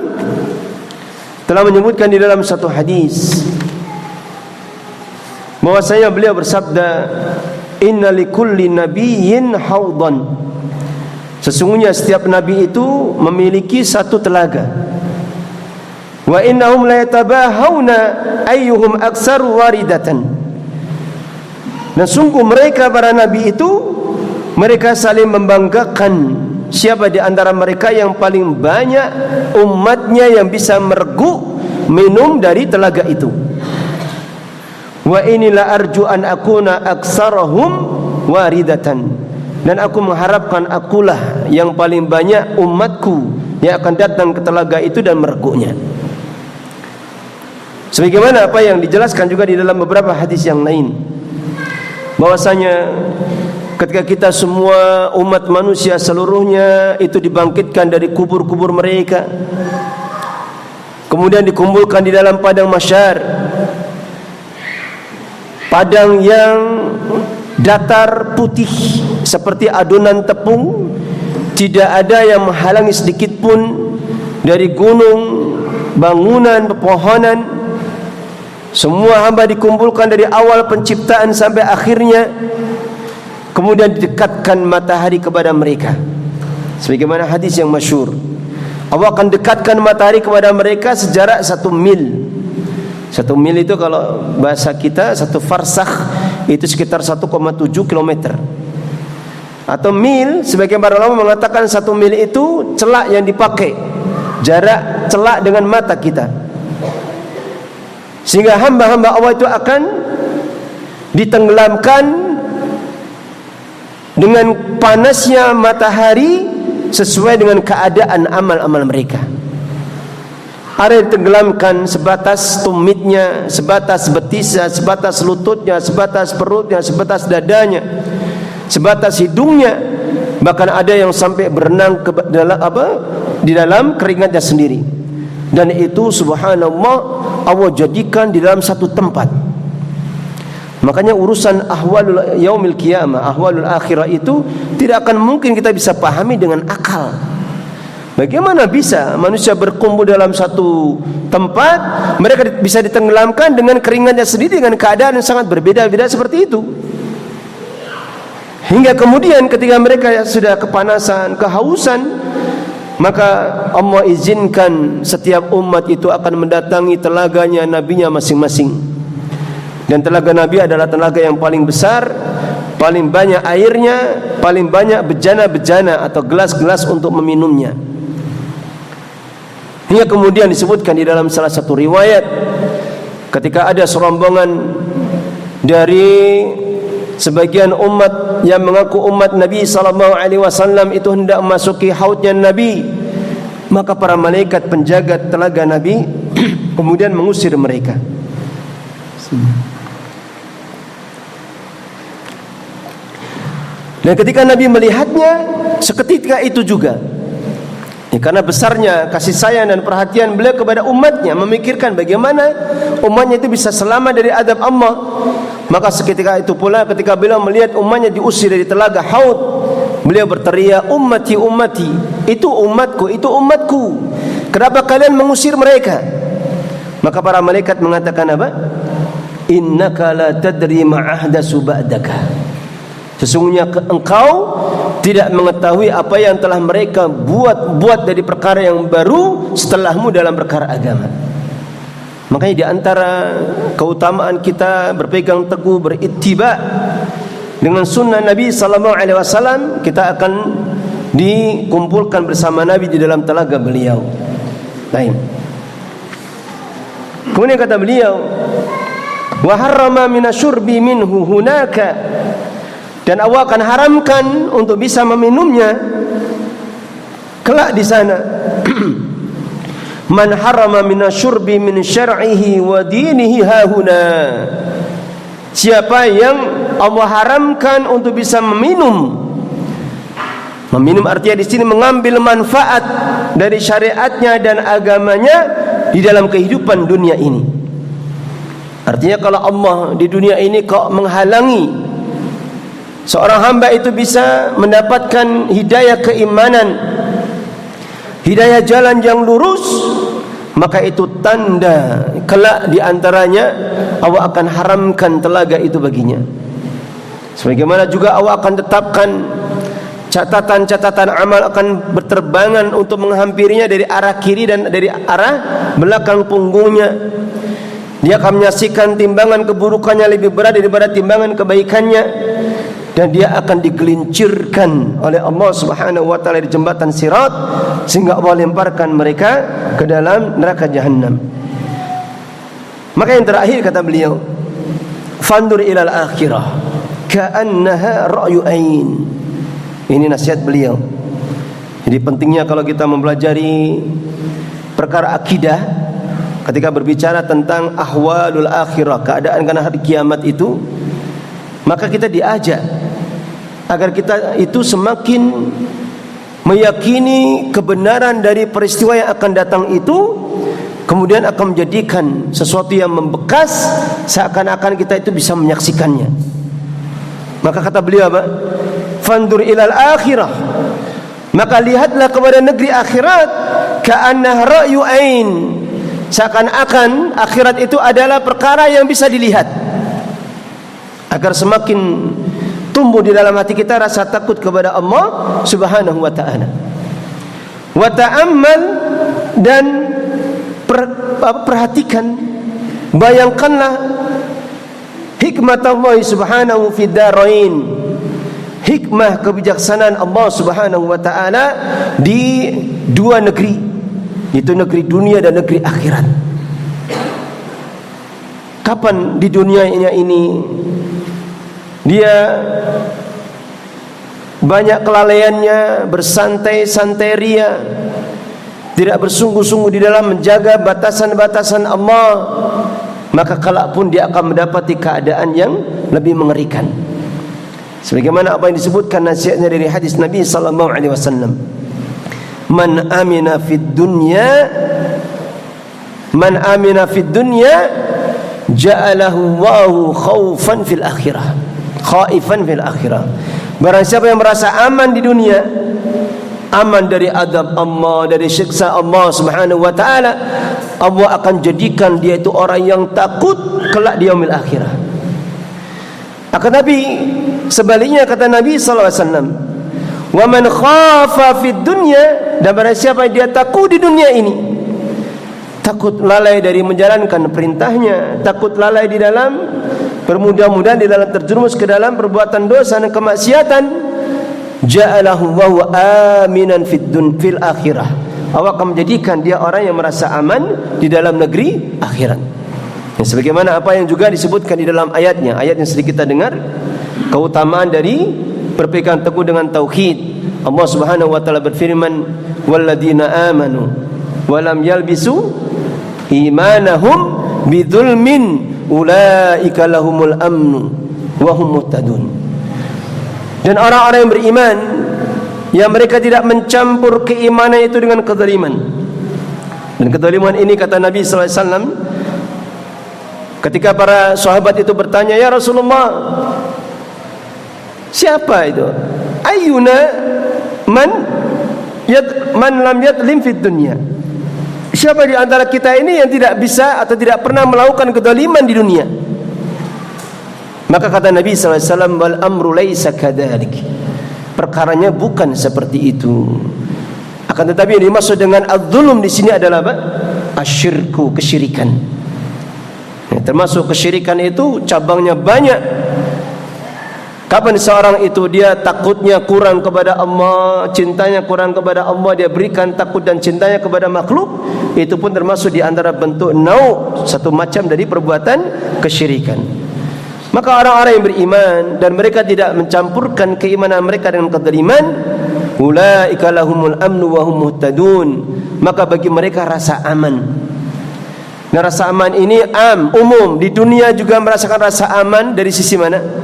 telah menyebutkan di dalam satu hadis bahwasanya beliau bersabda, inna likulli nabiyyin haudan, sesungguhnya setiap nabi itu memiliki satu telaga, wa innahum la yatabahawna ayyuhum aktsaru waridatan, dan sungguh mereka para nabi itu mereka saling membanggakan siapa di antara mereka yang paling banyak umatnya yang bisa meregu minum dari telaga itu. Wa inilah arju an akuna aktsarahum waridatan, dan aku mengharapkan akulah yang paling banyak umatku yang akan datang ke telaga itu dan meregunya. Sebagaimana apa yang dijelaskan juga di dalam beberapa hadis yang lain, bahwasanya ketika kita semua umat manusia seluruhnya itu dibangkitkan dari kubur-kubur mereka, kemudian dikumpulkan di dalam padang mahsyar, padang yang datar putih seperti adonan tepung, tidak ada yang menghalangi sedikit pun dari gunung, bangunan, pepohonan. Semua hamba dikumpulkan dari awal penciptaan sampai akhirnya, kemudian didekatkan matahari kepada mereka. Sebagaimana hadis yang masyhur, Allah akan dekatkan matahari kepada mereka sejarak 1 mil. 1 mil itu kalau bahasa kita 1 farsakh itu sekitar 1,7 km. Atau mil, sebagian para ulama mengatakan 1 mil itu celak yang dipakai, jarak celak dengan mata kita. Sehingga hamba-hamba Allah itu akan ditenggelamkan dengan panasnya matahari sesuai dengan keadaan amal-amal mereka. Ada yang ditenggelamkan sebatas tumitnya, sebatas betisnya, sebatas lututnya, sebatas perutnya, sebatas dadanya, sebatas hidungnya, bahkan ada yang sampai berenang ke dalam di dalam keringatnya sendiri. Dan itu subhanallah Allah jadikan di dalam satu tempat. Makanya urusan ahwalul yaumil qiyamah, ahwalul akhirah itu tidak akan mungkin kita bisa pahami dengan akal. Bagaimana bisa manusia berkumpul dalam satu tempat, mereka bisa ditenggelamkan dengan keringatnya sendiri dengan keadaan yang sangat berbeda-beda seperti itu. Hingga kemudian ketika mereka sudah kepanasan, kehausan, maka Allah izinkan setiap umat itu akan mendatangi telaganya nabinya masing-masing. Dan telaga Nabi adalah telaga yang paling besar, paling banyak airnya, paling banyak bejana-bejana atau gelas-gelas untuk meminumnya. Hingga kemudian disebutkan di dalam salah satu riwayat, ketika ada serombongan dari sebagian umat yang mengaku umat Nabi SAW itu hendak memasuki haudnya Nabi, maka para malaikat penjaga telaga Nabi kemudian mengusir mereka. Dan ketika Nabi melihatnya, seketika itu juga, karena besarnya kasih sayang dan perhatian beliau kepada umatnya, memikirkan bagaimana umatnya itu bisa selamat dari adab Allah, maka seketika itu pula ketika beliau melihat umatnya diusir dari telaga haud, beliau berteriak, ummati ummati, itu umatku, itu umatku, kenapa kalian mengusir mereka? Maka para malaikat mengatakan apa? Innaka la tadri ma'ahdasu ba'daka, sesungguhnya engkau tidak mengetahui apa yang telah mereka buat dari perkara yang baru setelahmu dalam perkara agama. Makanya di antara keutamaan kita berpegang teguh, berittiba dengan sunnah Nabi sallallahu alaihi wasallam, kita akan dikumpulkan bersama Nabi di dalam telaga beliau. Baik. Kemudian kata beliau, wa harrama minasyurbi minhu hunaka, dan Allah akan haramkan untuk bisa meminumnya kelak di sana. Man harrama minasyurbi min syar'ihi wa dinihi hahuna, siapa yang Allah haramkan untuk bisa meminum artinya di sini mengambil manfaat dari syariatnya dan agamanya di dalam kehidupan dunia ini. Artinya kalau Allah di dunia ini kok menghalangi seorang hamba itu bisa mendapatkan hidayah keimanan, hidayah jalan yang lurus, maka itu tanda kelak di antaranya Allah akan haramkan telaga itu baginya. Sebagaimana juga Allah akan tetapkan catatan-catatan amal akan berterbangan untuk menghampirinya dari arah kiri dan dari arah belakang punggungnya. Dia akan menyaksikan timbangan keburukannya lebih berat daripada timbangan kebaikannya, dan dia akan digelincirkan oleh Allah Subhanahu wa taala di jembatan Sirat sehingga Allah lemparkan mereka ke dalam neraka Jahannam. Maka yang terakhir kata beliau, fandur ilal akhirah ka'annaha ra'yu ain. Ini nasihat beliau. Jadi pentingnya kalau kita mempelajari perkara akidah, ketika berbicara tentang ahwalul akhirah, keadaan karena hari kiamat itu, maka kita diajak agar kita itu semakin meyakini kebenaran dari peristiwa yang akan datang itu, kemudian akan menjadikan sesuatu yang membekas seakan-akan kita itu bisa menyaksikannya. Maka kata beliau apa? Fandur ilal akhirah, maka lihatlah kepada negeri akhirat, ka'annah ra'yu ain, seakan-akan akhirat itu adalah perkara yang bisa dilihat, agar semakin tumbuh di dalam hati kita rasa takut kepada Allah Subhanahu wa ta'ala. Wa ta'ammal, dan perhatikan, bayangkanlah hikmat Allah Subhanahu fi darain, hikmah kebijaksanaan Allah Subhanahu wa ta'ala di dua negeri, itu negeri dunia dan negeri akhirat. Kapan di dunianya ini dia banyak kelalaiannya, bersantai-santai ria, tidak bersungguh-sungguh di dalam menjaga batasan-batasan Allah, maka kelak pun dia akan mendapati keadaan yang lebih mengerikan. Sebagaimana apa yang disebutkan nasihatnya dari hadis Nabi sallallahu alaihi wasallam, man amina fid dunya ja'alahu Allahu khaufan fil akhirah, khaifan fil akhirah. Barang siapa yang merasa aman di dunia, aman dari adab Allah, dari siksa Allah Subhanahu wa taala, Allah akan jadikan dia itu orang yang takut kelak di yaumil akhirah. Akan tapi sebaliknya kata Nabi sallallahu alaihi wasallam, wa man khafa fid dunya, dan barang siapa dia takut di dunia ini, takut lalai dari menjalankan perintahnya, takut lalai di dalam bermudah-mudahan di dalam terjerumus ke dalam perbuatan dosa dan kemaksiatan, ja'alahu wa aminan fil akhirah, Allah akan menjadikan dia orang yang merasa aman di dalam negeri akhirat. Ya, sebagaimana apa yang juga disebutkan di dalam ayatnya, ayat yang sedikit kita dengar, keutamaan dari berpegang teguh dengan tauhid. Allah Subhanahu wa taala berfirman, walladzina amanu wa lam yalbisu imanahum bidzulmin ulaika lahumul amnu wa hum muhtadun. Dan orang-orang yang beriman yang mereka tidak mencampur keimanan itu dengan kezaliman. Dan kezaliman ini kata Nabi sallallahu alaihi wasallam, ketika para sahabat itu bertanya, ya Rasulullah, siapa itu? Ayyuna man lam yadlim fid dunya. Siapa di antara kita ini yang tidak bisa atau tidak pernah melakukan kezaliman di dunia? Maka kata Nabi sallallahu alaihi wasallam, wal amru laisa kadzalik. Perkaranya bukan seperti itu. Akan tetapi yang dimaksud dengan az-zulm di sini adalah apa? Asyirku, kesyirikan. Ya, termasuk kesyirikan itu cabangnya banyak. Kapan seorang itu dia takutnya kurang kepada Allah, cintanya kurang kepada Allah, dia berikan takut dan cintanya kepada makhluk, itu pun termasuk di antara bentuk satu macam dari perbuatan kesyirikan. Maka orang-orang yang beriman dan mereka tidak mencampurkan keimanan mereka dengan kezaliman, ulaika lahumul amnu wa hum muhtadun, maka bagi mereka rasa aman. Nah, rasa aman ini umum, di dunia juga merasakan rasa aman dari sisi mana?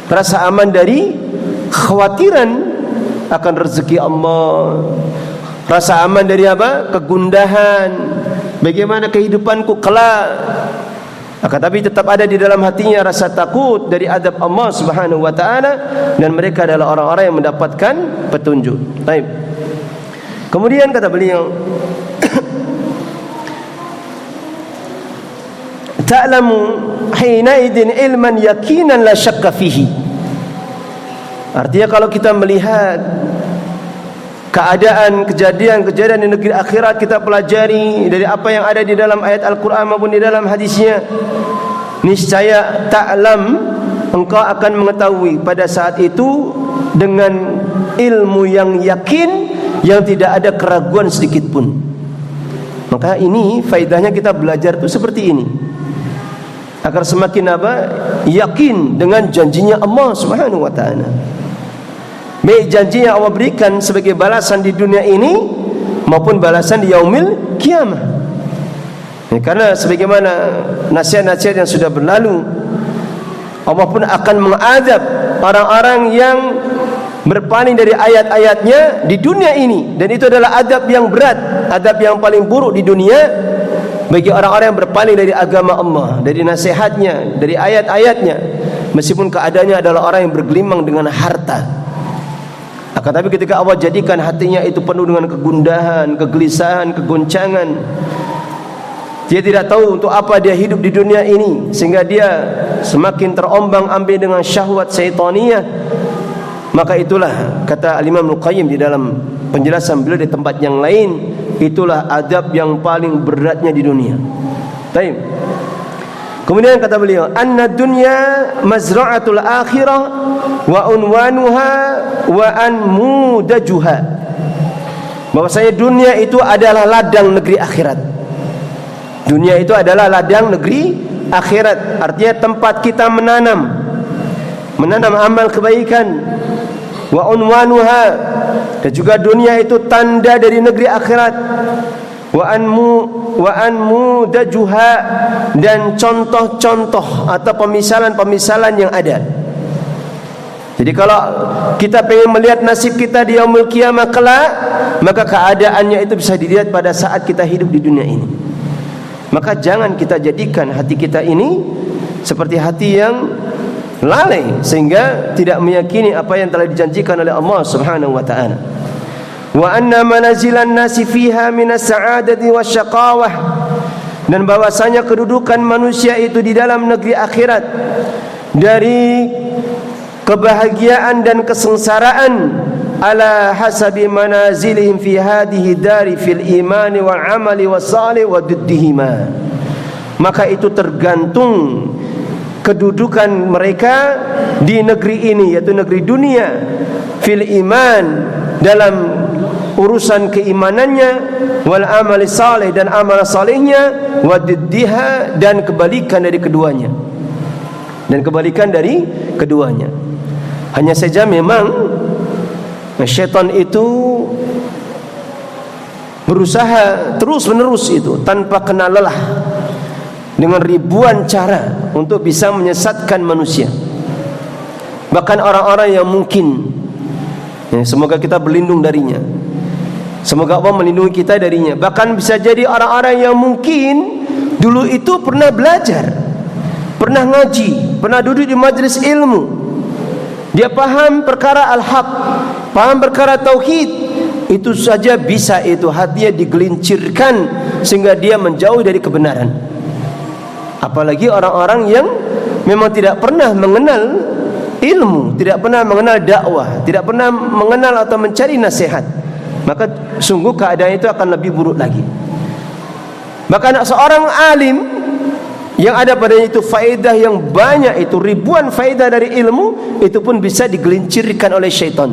Rasa aman dari kekhawatiran akan rezeki Allah. Rasa aman dari apa? Kegundahan. Bagaimana kehidupanku kelak? Akan tapi tetap ada di dalam hatinya rasa takut dari azab Allah Subhanahu wa taala, dan mereka adalah orang-orang yang mendapatkan petunjuk. Baik. Kemudian kata beliau, ta'lamu hina idin ilman yakinan la syakka fihi. Artinya kalau kita melihat keadaan kejadian-kejadian di negeri akhirat, kita pelajari dari apa yang ada di dalam ayat Al-Quran maupun di dalam hadisnya, niscaya ta'lam, engkau akan mengetahui pada saat itu dengan ilmu yang yakin, yang tidak ada keraguan sedikit pun. Maka ini faedahnya kita belajar itu seperti ini, agar semakin apa? Yakin dengan janjinya Allah Subhanahu wa taala. Baik janji yang Allah berikan sebagai balasan di dunia ini maupun balasan di yaumil kiamah. Karena sebagaimana nasihat-nasihat yang sudah berlalu, Allah pun akan mengadab orang-orang yang berpaling dari ayat-ayatnya di dunia ini, dan itu adalah adab yang berat, adab yang paling buruk di dunia bagi orang-orang yang berpaling dari agama Allah, dari nasihatnya, dari ayat-ayatnya, meskipun keadaannya adalah orang yang bergelimang dengan harta. Akan tapi ketika Allah jadikan hatinya itu penuh dengan kegundahan, kegelisahan, kegoncangan, dia tidak tahu untuk apa dia hidup di dunia ini, sehingga dia semakin terombang-ambing dengan syahwat syaitaniyah, maka itulah kata Al-Imam Al-Qayyim di dalam penjelasan beliau di tempat yang lain, itulah adab yang paling beratnya di dunia. Baik. Kemudian kata beliau, anna dunya mazra'atul akhirah wa unwanuha wa anmudajuha. Bahwasanya dunia itu adalah ladang negeri akhirat. Dunia itu adalah ladang negeri akhirat, artinya tempat kita menanam amal kebaikan. Wa unwanuha, dan juga dunia itu tanda dari negeri akhirat. Wa anmudajuha, dan contoh-contoh atau pemisalan-pemisalan yang ada. Jadi kalau kita pengen melihat nasib kita di yaumul qiyamah kelak, maka keadaannya itu bisa dilihat pada saat kita hidup di dunia ini. Maka jangan kita jadikan hati kita ini seperti hati yang lalai, sehingga tidak meyakini apa yang telah dijanjikan oleh Allah Subhanahu wa taala. Wa anna manazilan nasi fiha minas sa'adati wasyaqawah, dan bahwasanya kedudukan manusia itu di dalam negeri akhirat dari kebahagiaan dan kesengsaraan ala hasabi manazilihim fi hadhihi dari fil imani wal amali was salih wa diddihima. Maka itu tergantung kedudukan mereka di negeri ini, yaitu negeri dunia, fil iman, dalam urusan keimanannya, wal amali salih, dan amal salihnya, wa diddiha, dan kebalikan dari keduanya, Hanya saja memang syaitan itu berusaha terus menerus itu tanpa kenal lelah dengan ribuan cara untuk bisa menyesatkan manusia. Bahkan orang-orang yang mungkin, semoga kita berlindung darinya, semoga Allah melindungi kita darinya. Bahkan bisa jadi orang-orang yang mungkin dulu itu pernah belajar, pernah ngaji, pernah duduk di majelis ilmu, dia paham perkara al-haq, paham perkara tauhid, itu saja bisa itu hatinya digelincirkan sehingga dia menjauh dari kebenaran. Apalagi orang-orang yang memang tidak pernah mengenal ilmu, tidak pernah mengenal dakwah, tidak pernah mengenal atau mencari nasihat, maka sungguh keadaan itu akan lebih buruk lagi. Bahkan seorang alim yang ada padanya itu faedah yang banyak, itu ribuan faedah dari ilmu, itu pun bisa digelincirkan oleh syaitan.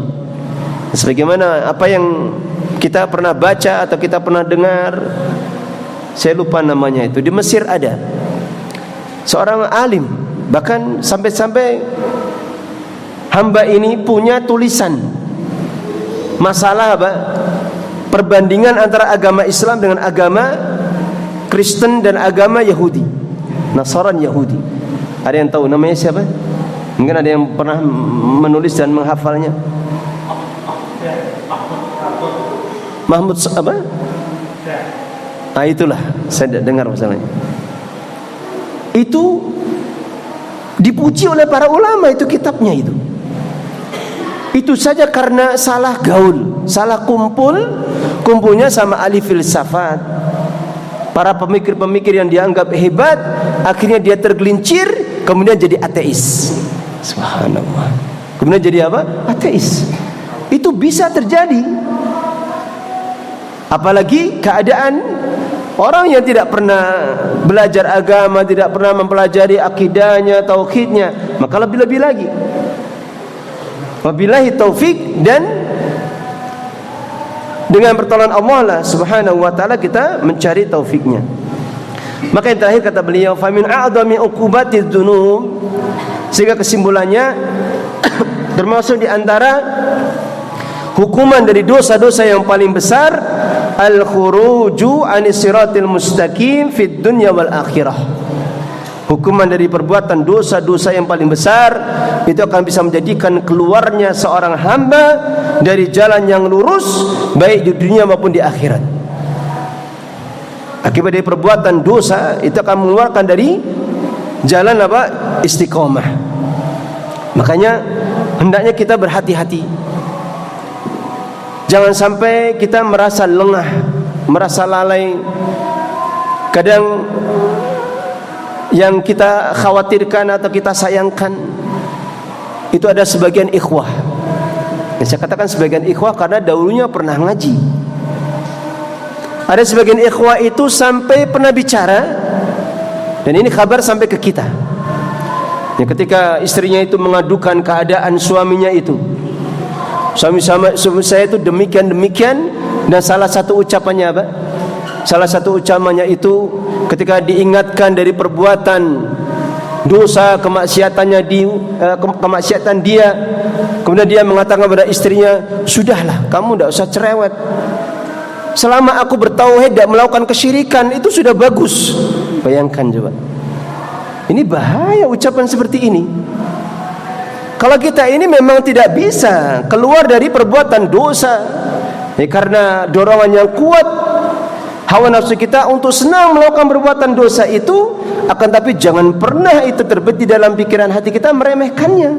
Sebagaimana apa yang kita pernah baca atau kita pernah dengar, saya lupa namanya, itu di Mesir ada seorang alim, bahkan sampai-sampai hamba ini punya tulisan masalah apa? Perbandingan antara agama Islam dengan agama Kristen dan agama Yahudi, Nasaran Yahudi. Ada yang tahu namanya siapa? Mungkin ada yang pernah menulis dan menghafalnya. Mahmud apa? Ah, itulah, saya dengar masalahnya. Itu dipuji oleh para ulama, itu kitabnya itu. Itu saja karena salah gaul, salah kumpulnya sama ahli filsafat, para pemikir-pemikir yang dianggap hebat, akhirnya dia tergelincir, kemudian jadi ateis. Subhanallah. Kemudian jadi apa? Ateis. Itu bisa terjadi. Apalagi keadaan orang yang tidak pernah belajar agama, tidak pernah mempelajari akidahnya, tauhidnya, maka lebih-lebih lagi. Wabillahi taufik, dan dengan pertolongan Allah lah subhanahu wa ta'ala kita mencari taufiknya. Maka yang terakhir kata beliau, famin a'dami uqubatiz dzunub, sehingga kesimpulannya termasuk di antara hukuman dari dosa-dosa yang paling besar, al-khuruju anis siratil mustaqim fid dunya wal akhirah. Hukuman dari perbuatan dosa-dosa yang paling besar itu akan bisa menjadikan keluarnya seorang hamba dari jalan yang lurus, baik di dunia maupun di akhirat. Akibat dari perbuatan dosa itu akan mengeluarkan dari jalan apa? Istiqomah. Makanya hendaknya kita berhati-hati. Jangan sampai kita merasa lengah, merasa lalai. Kadang yang kita khawatirkan atau kita sayangkan itu ada sebagian ikhwah. Saya katakan sebagian ikhwah karena dahulunya pernah ngaji. Ada sebagian ikhwah itu sampai pernah bicara, dan ini kabar sampai ke kita, ya, ketika istrinya itu mengadukan keadaan suaminya itu, suami saya itu demikian, dan salah satu ucapannya apa? Salah satu ucapannya itu ketika diingatkan dari perbuatan dosa kemaksiatannya kemaksiatan dia, kemudian dia mengatakan kepada istrinya, sudahlah, kamu tidak usah cerewet. Selama aku bertauhid tidak melakukan kesyirikan, itu sudah bagus. Bayangkan coba. Ini bahaya ucapan seperti ini. Kalau kita ini memang tidak bisa keluar dari perbuatan dosa, ya, karena dorongan yang kuat hawa nafsu kita untuk senang melakukan perbuatan dosa itu, akan tapi jangan pernah itu terbetik dalam pikiran hati kita meremehkannya.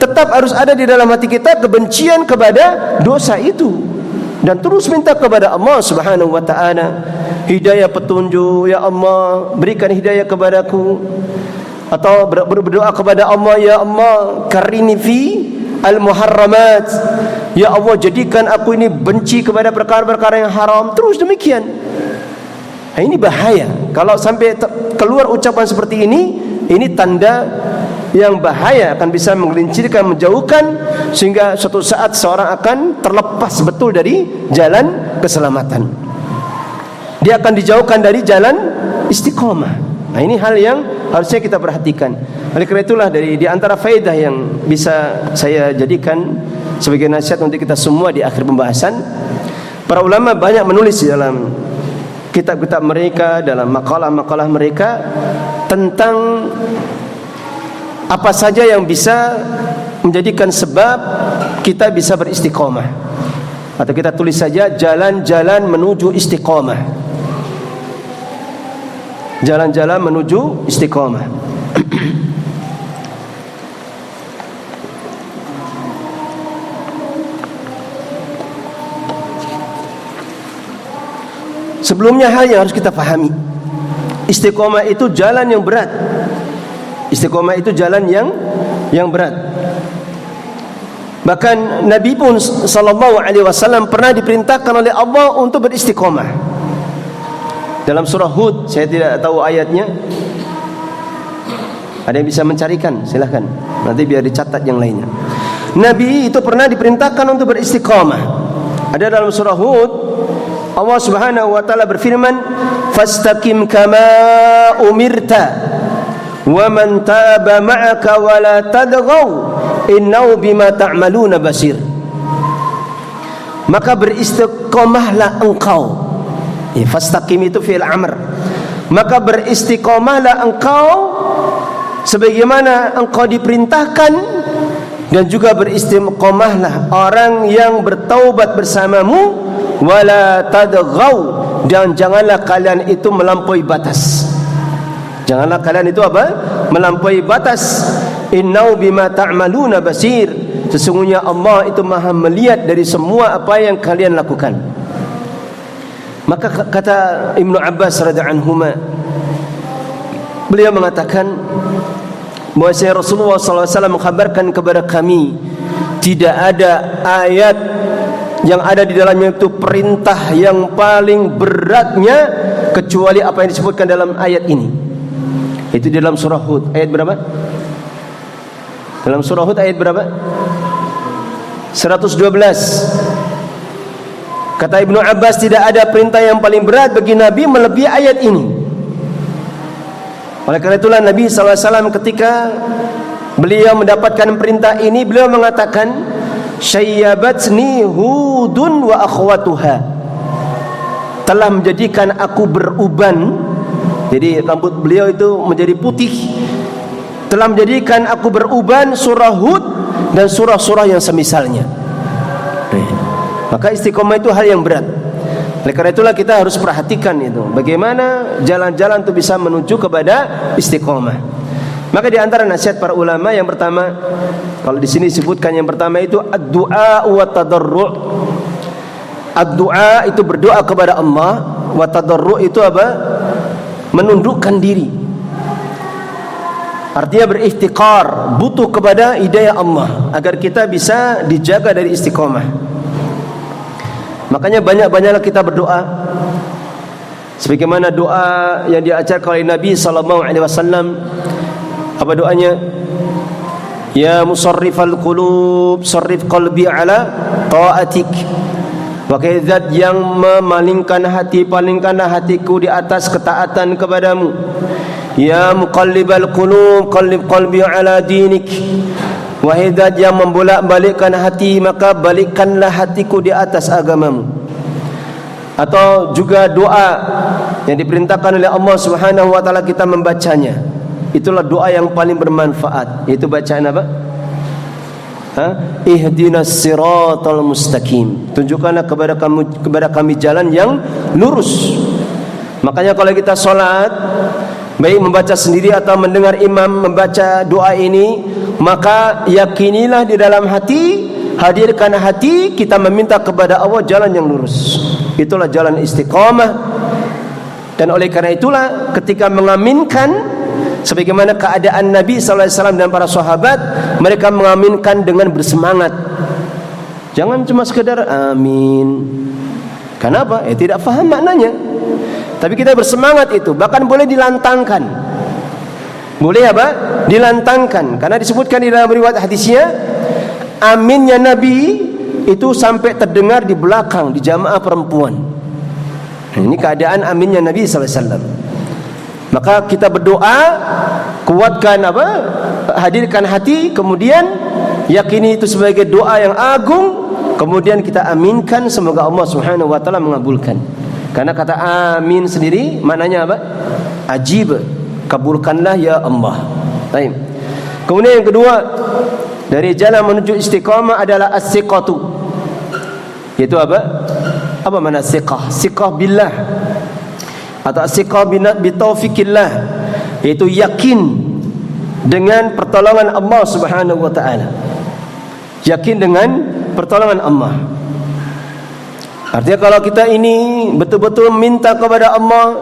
Tetap harus ada di dalam hati kita kebencian kepada dosa itu, dan terus minta kepada Allah Subhanahu wa taala hidayah petunjuk. Ya Allah, berikan hidayah kepadaku. Atau berdoa kepada Allah, ya Allah, karini fi al-muharramat, ya Allah, jadikan aku ini benci kepada perkara-perkara yang haram. Terus demikian. Nah, ini bahaya. Kalau sampai keluar ucapan seperti ini tanda yang bahaya, akan bisa menggelincirkan, menjauhkan, sehingga suatu saat seorang akan terlepas betul dari jalan keselamatan. Dia akan dijauhkan dari jalan istiqomah. Nah, ini hal yang harusnya kita perhatikan. Oleh karena itulah di antara faedah yang bisa saya jadikan sebagai nasihat untuk kita semua di akhir pembahasan, para ulama banyak menulis di dalam kitab-kitab mereka, dalam makalah-makalah mereka, tentang apa saja yang bisa menjadikan sebab kita bisa beristiqomah. Atau kita tulis saja jalan-jalan menuju istiqomah. Jalan-jalan menuju istiqomah. Sebelumnya hal yang harus kita pahami, istiqomah itu jalan yang berat. Istiqomah itu jalan yang berat. Bahkan Nabi pun sallallahu alaihi wasallam pernah diperintahkan oleh Allah untuk beristiqomah. dalam surah Hud, saya tidak tahu ayatnya. Ada yang bisa mencarikan? Silahkan. Nanti biar dicatat yang lainnya. Nabi itu pernah diperintahkan untuk beristiqamah. Ada dalam surah Hud, Allah Subhanahu wa taala berfirman, "Fastaqim kama umirta wa man taba ma'aka wa la tadghaw innahu bima ta'maluna basir." Maka beristiqamahlah engkau. Fastaqim itu fi'il amr. Maka beristiqamahlah engkau sebagaimana engkau diperintahkan, dan juga beristiqamahlah orang yang bertaubat bersamamu, wala tadghaw, dan janganlah kalian itu melampaui batas. Janganlah kalian itu apa? Melampaui batas. Innahu bima ta'maluna basir. Sesungguhnya Allah itu Maha melihat dari semua apa yang kalian lakukan. Maka kata Ibnu Abbas radhiyallahu anhuma, beliau mengatakan bahwasanya Rasulullah SAW mengkhabarkan kepada kami, tidak ada ayat yang ada di dalamnya itu perintah yang paling beratnya kecuali apa yang disebutkan dalam ayat ini. Itu di dalam surah Hud ayat berapa? Dalam surah Hud ayat berapa? 112. Kata Ibnu Abbas, tidak ada perintah yang paling berat bagi Nabi melebihi ayat ini. Oleh karena itulah Nabi SAW ketika beliau mendapatkan perintah ini, beliau mengatakan, "Syayyabatni Hudun wa akhwatuha." Telah menjadikan aku beruban. Jadi rambut beliau itu menjadi putih. Telah menjadikan aku beruban surah Hud dan surah-surah yang semisalnya. Maka istiqomah itu hal yang berat. Oleh karena itulah kita harus perhatikan itu, bagaimana jalan-jalan untuk bisa menuju kepada istiqomah. Maka di antara nasihat para ulama yang pertama, kalau di sini disebutkan yang pertama itu ad-du'a wa tadarru'. Ad-du'a itu berdoa kepada Allah, wa tadarru' itu apa? Menundukkan diri. Artinya beriftikar, butuh kepada hidayah Allah agar kita bisa dijaga dari istiqomah. Makanya banyak-banyaklah kita berdoa sebagaimana doa yang diajarkan oleh Nabi sallallahu alaihi wasallam. Apa doanya? Ya musarrifal qulub, sarrif qalbi ala ta'atik. Wahai zat yang memalingkan hati, palingkanlah hatiku di atas ketaatan kepadamu. Ya muqallibal qulub, qallib qalbi ala dinik. Wahai zat yang membolak-balikkan hati, maka balikkanlah hatiku di atas agamamu. Atau juga doa yang diperintahkan oleh Allah Subhanahu wa taala kita membacanya. Itulah doa yang paling bermanfaat. Yaitu bacaan apa? Ihdinas siratal mustaqim. Tunjukkanlah kepada kami jalan yang lurus. Makanya kalau kita sholat, baik membaca sendiri atau mendengar imam membaca doa ini, maka yakinilah di dalam hati, hadirkan hati kita meminta kepada Allah jalan yang lurus. Itulah jalan istiqamah. Dan oleh karena itulah ketika mengaminkan, sebagaimana keadaan Nabi SAW dan para sahabat, mereka mengaminkan dengan bersemangat. Jangan cuma sekedar amin. Kenapa? Tidak faham maknanya. Tapi kita bersemangat itu, bahkan boleh dilantangkan. Boleh apa? Dilantangkan. Karena disebutkan di dalam riwayat hadisnya, aminnya Nabi itu sampai terdengar di belakang, di jamaah perempuan. Ini keadaan aminnya Nabi SAW. Maka kita berdoa, kuatkan apa? Hadirkan hati, kemudian yakini itu sebagai doa yang agung, kemudian kita aminkan, semoga Allah Subhanahu wa taala mengabulkan. Karena kata amin sendiri maknanya apa? Ajib, kabulkanlah ya Allah. Baik. Kemudian yang kedua dari jalan menuju istiqamah adalah as-siqatu. Yaitu apa? Apa makna siqah? Siqah billah atau as-siqah bi taufikillah, yaitu yakin dengan pertolongan Allah Subhanahu wa taala. Yakin dengan pertolongan Allah. Artinya kalau kita ini betul-betul minta kepada Allah,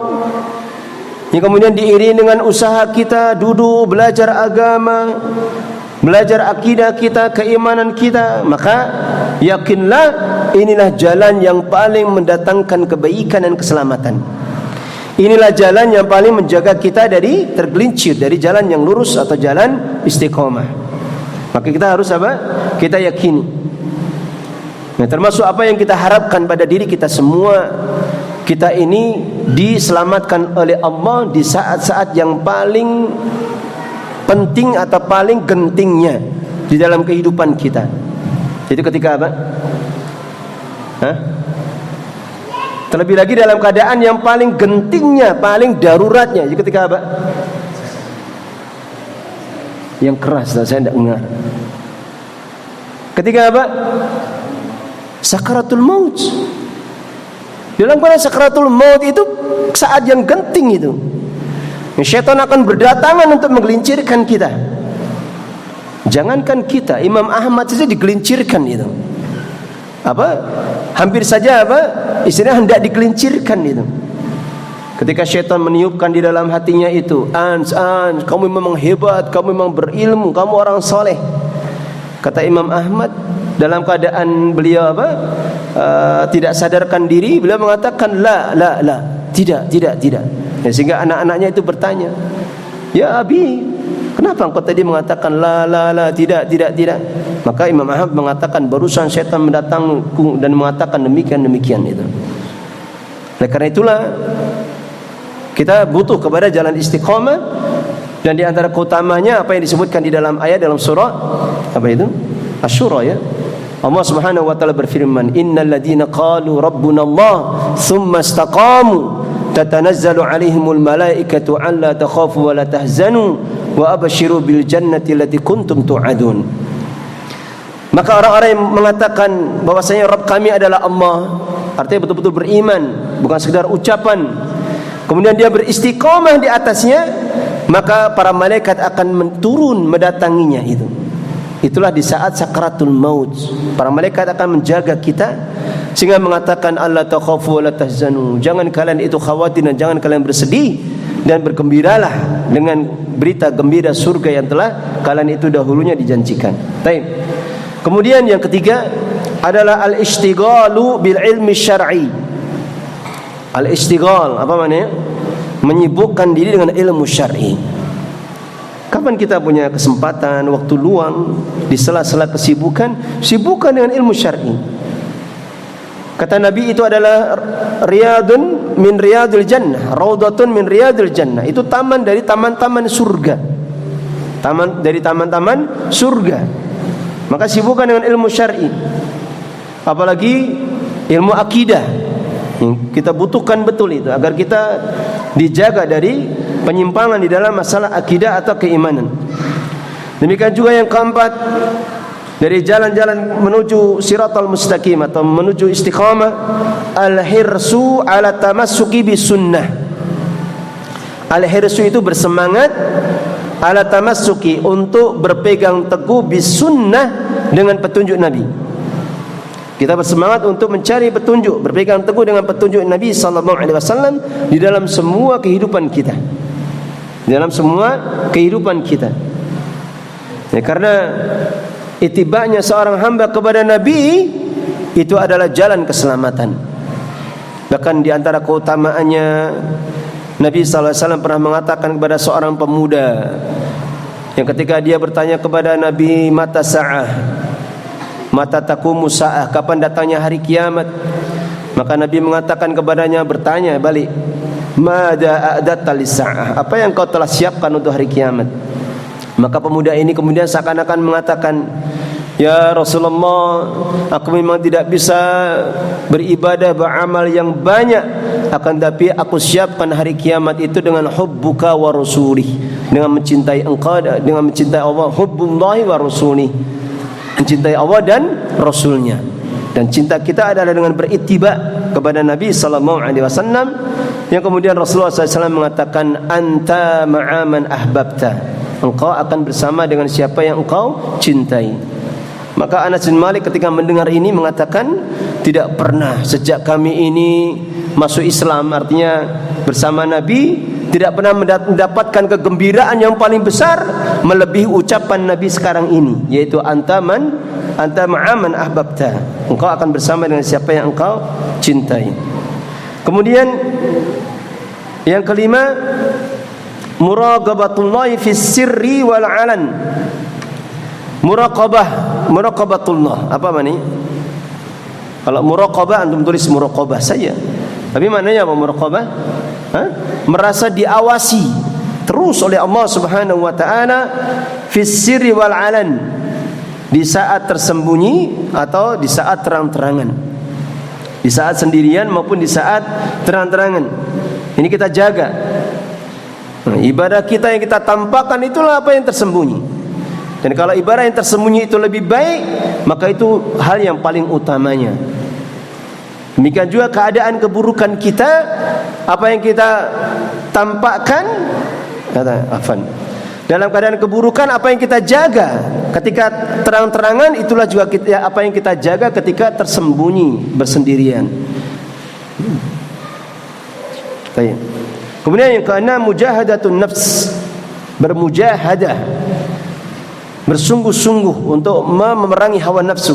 yang kemudian diiringi dengan usaha kita duduk belajar agama, belajar akidah kita, keimanan kita, maka yakinlah inilah jalan yang paling mendatangkan kebaikan dan keselamatan. Inilah jalan yang paling menjaga kita dari tergelincir dari jalan yang lurus atau jalan istiqomah. Maka kita harus apa? Kita yakini. Nah, termasuk apa yang kita harapkan pada diri kita semua, kita ini diselamatkan oleh Allah di saat-saat yang paling penting atau paling gentingnya di dalam kehidupan kita. Itu ketika apa? Terlebih lagi dalam keadaan yang paling gentingnya, paling daruratnya. Jadi ketika apa? Yang keras, saya tidak dengar. Ketika apa? Sakaratul maut. Dalam keadaan sakaratul maut itu saat yang genting itu. Syaitan akan berdatangan untuk menggelincirkan kita. Jangankan kita, Imam Ahmad saja digelincirkan itu. Hampir saja istilahnya hendak digelincirkan itu. Ketika syaitan meniupkan di dalam hatinya itu, Ans, kamu memang hebat, kamu memang berilmu, kamu orang soleh. Kata Imam Ahmad, dalam keadaan beliau tidak sadarkan diri, beliau mengatakan la, tidak. Ya, sehingga anak-anaknya itu bertanya, ya Abi, kenapa engkau tadi mengatakan la, tidak. Maka Imam Ahmad mengatakan, barusan syaitan mendatangku dan mengatakan demikian itu. Oleh karena itulah kita butuh kepada jalan istiqamah, dan di antara keutamanya apa yang disebutkan di dalam ayat dalam surah apa itu? Asy-Syura ya. Allah Subhanahu wa taala berfirman, innal ladzina qalu rabbuna Allah tsumma istaqamu tatanazzalu alaihimul malaikatu alla takhafu wa la tahzanu wa abshiru bil jannati allati kuntum tu'adun. Maka orang-orang yang mengatakan bahwasanya Rabb kami adalah Allah, artinya betul-betul beriman, bukan sekedar ucapan, kemudian dia beristiqomah di atasnya, maka para malaikat akan turun mendatanginya itu. Itulah di saat sakaratul maut, para malaikat akan menjaga kita sehingga mengatakan alla takhafu wa la tahzanu, jangan kalian itu khawatir dan jangan kalian bersedih, dan bergembiralah dengan berita gembira surga yang telah kalian itu dahulunya dijanjikan. Baik. Kemudian yang ketiga adalah al-ishtighalu bil ilmi syar'i. Al-ishtighal apa maknanya? Menyibukkan diri dengan ilmu syar'i. Kapan kita punya kesempatan, waktu luang, di sela-sela kesibukan, sibukkan dengan ilmu syar'i. Kata Nabi itu adalah riyadun min riyadil jannah, raudatun min riyadil jannah. Itu taman dari taman-taman surga. Taman dari taman-taman surga. Maka sibukkan dengan ilmu syar'i. Apalagi ilmu akidah. Kita butuhkan betul itu agar kita dijaga dari penyimpangan di dalam masalah akidah atau keimanan. Demikian juga yang keempat, dari jalan-jalan menuju siratal mustaqim atau menuju istiqamah, al-hirsu ala tamassuki bis sunnah. Al-hirsu itu bersemangat ala tamassuki, untuk berpegang teguh bis sunnah, dengan petunjuk Nabi. Kita bersemangat untuk mencari petunjuk, berpegang teguh dengan petunjuk Nabi sallallahu alaihi wasallam di dalam semua kehidupan kita. Di dalam semua kehidupan kita. Ya, karena itibanya seorang hamba kepada Nabi itu adalah jalan keselamatan. Bahkan di antara keutamaannya, Nabi sallallahu alaihi wasallam pernah mengatakan kepada seorang pemuda yang ketika dia bertanya kepada Nabi, mata sa'ah, mata taqumu sa'ah, kapan datangnya hari kiamat? Maka Nabi mengatakan kepadanya, bertanya balik, mada a'datta lis-sa'ah, apa yang kau telah siapkan untuk hari kiamat? Maka pemuda ini kemudian seakan-akan mengatakan, ya Rasulullah, aku memang tidak bisa beribadah, beramal yang banyak, akan tapi aku siapkan hari kiamat itu dengan hubbuka wa rasulih, dengan mencintai engkau, dengan mencintai Allah, hubbullahi wa rasulih, mencintai Allah dan Rasulnya. Dan cinta kita adalah dengan berittiba kepada Nabi sallallahu alaihi wasallam, yang kemudian Rasulullah SAW mengatakan, anta ma'aman ahbabta, engkau akan bersama dengan siapa yang engkau cintai. Maka Anas bin Malik ketika mendengar ini mengatakan, tidak pernah sejak kami ini masuk Islam, artinya bersama Nabi, tidak pernah mendapatkan kegembiraan yang paling besar melebihi ucapan Nabi sekarang ini, yaitu anta ma'aman ahbabta, engkau akan bersama dengan siapa yang engkau cintai. Kemudian Yang kelima, muraqabatullahi fis sirri wal alan. Muraqabatullah. Apa maknanya? Kalau muraqabah antum tulis muraqabah saja. Tapi maknanya apa muraqabah? Merasa diawasi terus oleh Allah Subhanahu wa taala fis sirri wal alan, di saat tersembunyi atau di saat terang-terangan, di saat sendirian maupun di saat terang-terangan. Ini kita jaga. Ibadah kita yang kita tampakkan itulah apa yang tersembunyi. Dan kalau ibadah yang tersembunyi itu lebih baik, maka itu hal yang paling utamanya. Demikian juga keadaan keburukan kita, apa yang kita tampakkan, dalam keadaan keburukan apa yang kita jaga ketika terang-terangan, itulah juga apa yang kita jaga ketika tersembunyi bersendirian. Kemudian yang keenam, mujahadatun nafs, bermujahadah, bersungguh-sungguh untuk memerangi hawa nafsu,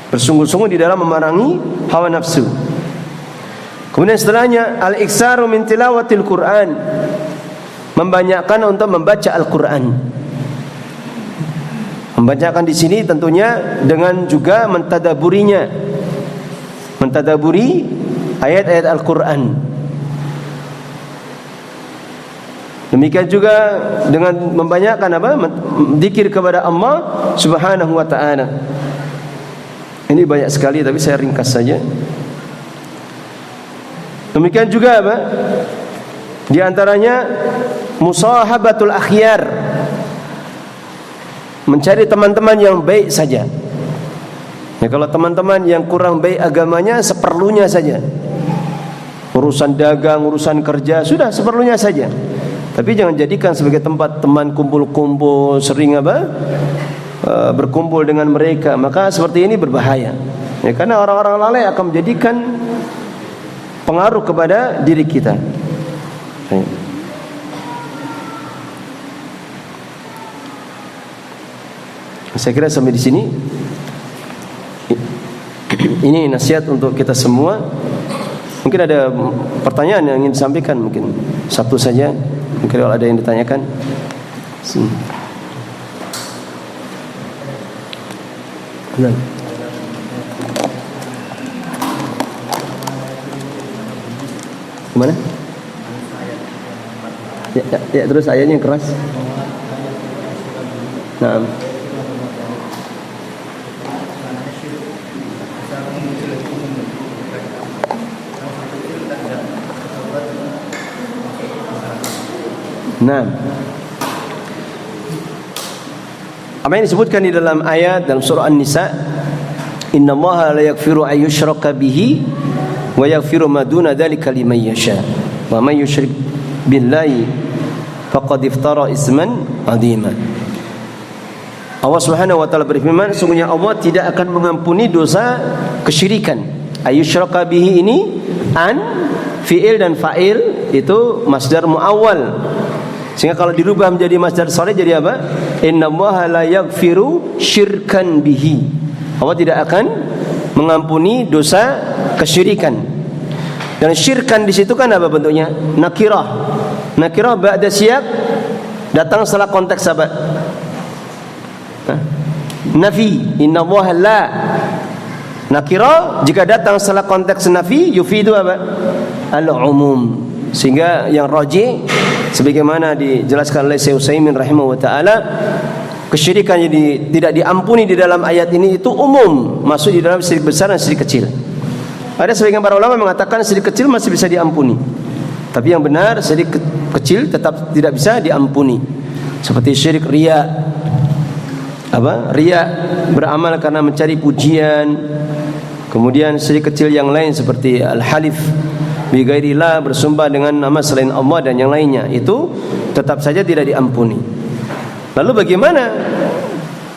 bersungguh-sungguh di dalam memerangi hawa nafsu. Kemudian setelahnya, al-iksaru min tilawatil Quran, membanyakkan untuk membaca Al-Quran. Membacakan di sini tentunya dengan juga mentadaburinya, mentadaburi ayat-ayat Al-Quran. Demikian juga dengan membanyakkan zikir kepada Allah Subhanahu wa taala. Ini banyak sekali tapi saya ringkas saja. Demikian juga di antaranya musahabatul akhyar, mencari teman-teman yang baik saja. Ya, kalau teman-teman yang kurang baik agamanya, seperlunya saja. Urusan dagang, urusan kerja, sudah seperlunya saja. Tapi jangan jadikan sebagai tempat teman kumpul-kumpul, sering berkumpul dengan mereka. Maka seperti ini berbahaya. Ya, karena orang-orang lalai akan menjadikan pengaruh kepada diri kita. Saya kira sampai di sini. Ini nasihat untuk kita semua. Mungkin ada pertanyaan yang ingin disampaikan, mungkin satu saja. Mungkin kalau ada yang ditanyakan. Nah. Gimana? Ya, terus ayatnya yang keras. Nah. Nah, apa yang disebutkan di dalam ayat dalam surah An-Nisa, innallaha la yaghfiru an yushraka bihi wa yaghfiru ma duna dzalika liman yasha wa may yusyrik billahi faqad iftara isman 'azima. Allah Subhanahu wa taala berfirman, sungguhnya Allah tidak akan mengampuni dosa kesyirikan. Ayusyraka bihi ini an, fi'il dan fa'il itu masdar muawwal. Sehingga kalau dirubah menjadi masdar shalih jadi apa? Innallaha la yaghfiru syirkan bihi. Allah tidak akan mengampuni dosa kesyirikan. Dan syirkan di situ kan apa bentuknya? Nakirah. Nakirah ba'da siyaq, datang setelah konteks apa? Nafi. Innallaha la. Nakirah jika datang setelah konteks nafi yufidu apa? Al-umum. Sehingga yang rajih sebagaimana dijelaskan oleh Syekh Utsaimin rahimahu wa taala, kesyirikan yang tidak diampuni di dalam ayat ini itu umum, masuk di dalam syirik besar dan syirik kecil. Ada sebagian para ulama mengatakan syirik kecil masih bisa diampuni, tapi yang benar syirik kecil tetap tidak bisa diampuni. Seperti syirik riya. Riya, beramal karena mencari pujian. Kemudian syirik kecil yang lain seperti al-halif bi ghairillah, bersumpah dengan nama selain Allah dan yang lainnya, itu tetap saja tidak diampuni. Lalu bagaimana?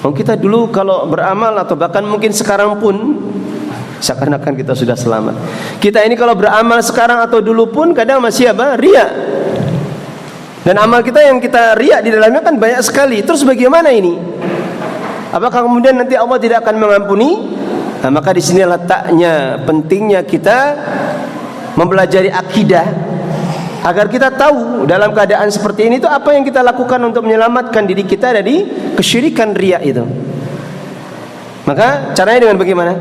Kita dulu kalau beramal atau bahkan mungkin sekarang pun seakan-akan kita sudah selamat. Kita ini kalau beramal sekarang atau dulu pun kadang masih riya. Dan amal kita yang kita riya di dalamnya kan banyak sekali. Terus bagaimana ini? Apakah kemudian nanti Allah tidak akan mengampuni? Nah, maka di sini letaknya pentingnya kita mempelajari akidah, agar kita tahu dalam keadaan seperti ini itu apa yang kita lakukan untuk menyelamatkan diri kita dari kesyirikan riya itu. Maka caranya dengan bagaimana?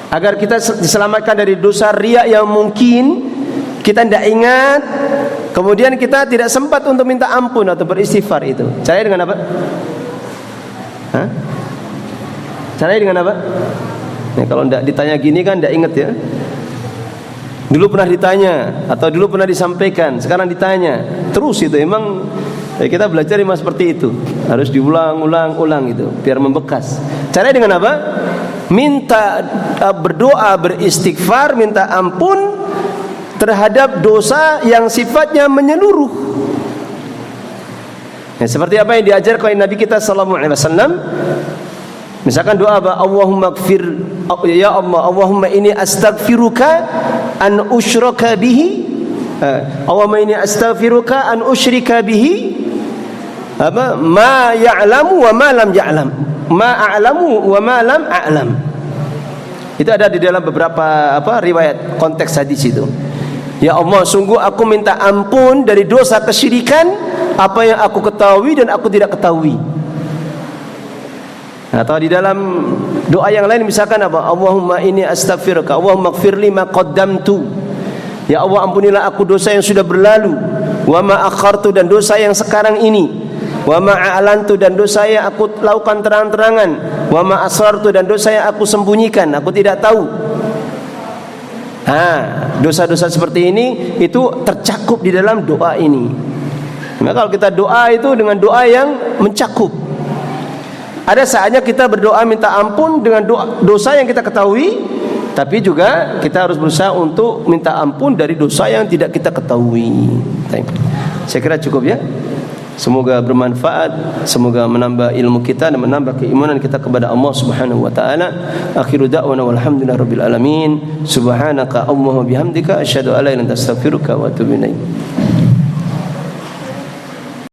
Agar kita diselamatkan dari dosa riya yang mungkin kita tidak ingat, kemudian kita tidak sempat untuk minta ampun atau beristighfar itu. Caranya dengan apa? Hah? Caranya dengan apa? Nah, kalau tidak ditanya gini kan tidak ingat ya. Dulu pernah ditanya atau dulu pernah disampaikan, sekarang ditanya terus itu. Emang kita belajar memang seperti itu, harus diulang-ulang itu biar membekas. Caranya dengan apa? Minta berdoa, beristighfar, minta ampun terhadap dosa yang sifatnya menyeluruh. Ya, seperti apa yang diajarkan oleh Nabi kita sallallahu alaihi wasallam. Misalkan doa apa? Allahumma ighfir, ya Allah, Allahumma inni astaghfiruka an usyraka bihi. Allahumma inni astaghfiruka an usyrika bihi apa? Ma ya'lamu wa ma lam ya'lam. Ma a'lamu wa ma lam a'lam. Itu ada di dalam beberapa riwayat konteks hadis itu. Ya Allah, sungguh aku minta ampun dari dosa kesyirikan apa yang aku ketahui dan aku tidak ketahui. Atau di dalam doa yang lain misalkan apa? Allahumma inni astaghfiruka, Allahumma ighfirli ma qaddamtu. Ya Allah, ampunilah aku dosa yang sudah berlalu, wa ma akhartu, dan dosa yang sekarang ini, wa ma a'lantu, dan dosa yang aku lakukan terang-terangan, wa ma asrartu, dan dosa yang aku sembunyikan, aku tidak tahu. Dosa-dosa seperti ini itu tercakup di dalam doa ini. Maka kalau kita doa itu dengan doa yang mencakup. Ada saatnya kita berdoa minta ampun dengan dosa yang kita ketahui, tapi juga kita harus berusaha untuk minta ampun dari dosa yang tidak kita ketahui. Saya kira cukup ya. Semoga bermanfaat, semoga menambah ilmu kita dan menambah keimanan kita kepada Allah Subhanahu wa taala. Akhiru da'wana walhamdulillahirabbil alamin. Subhanaka Allahumma bihamdika asyhadu an la ilaha illa anta astaghfiruka wa atubu ilaik.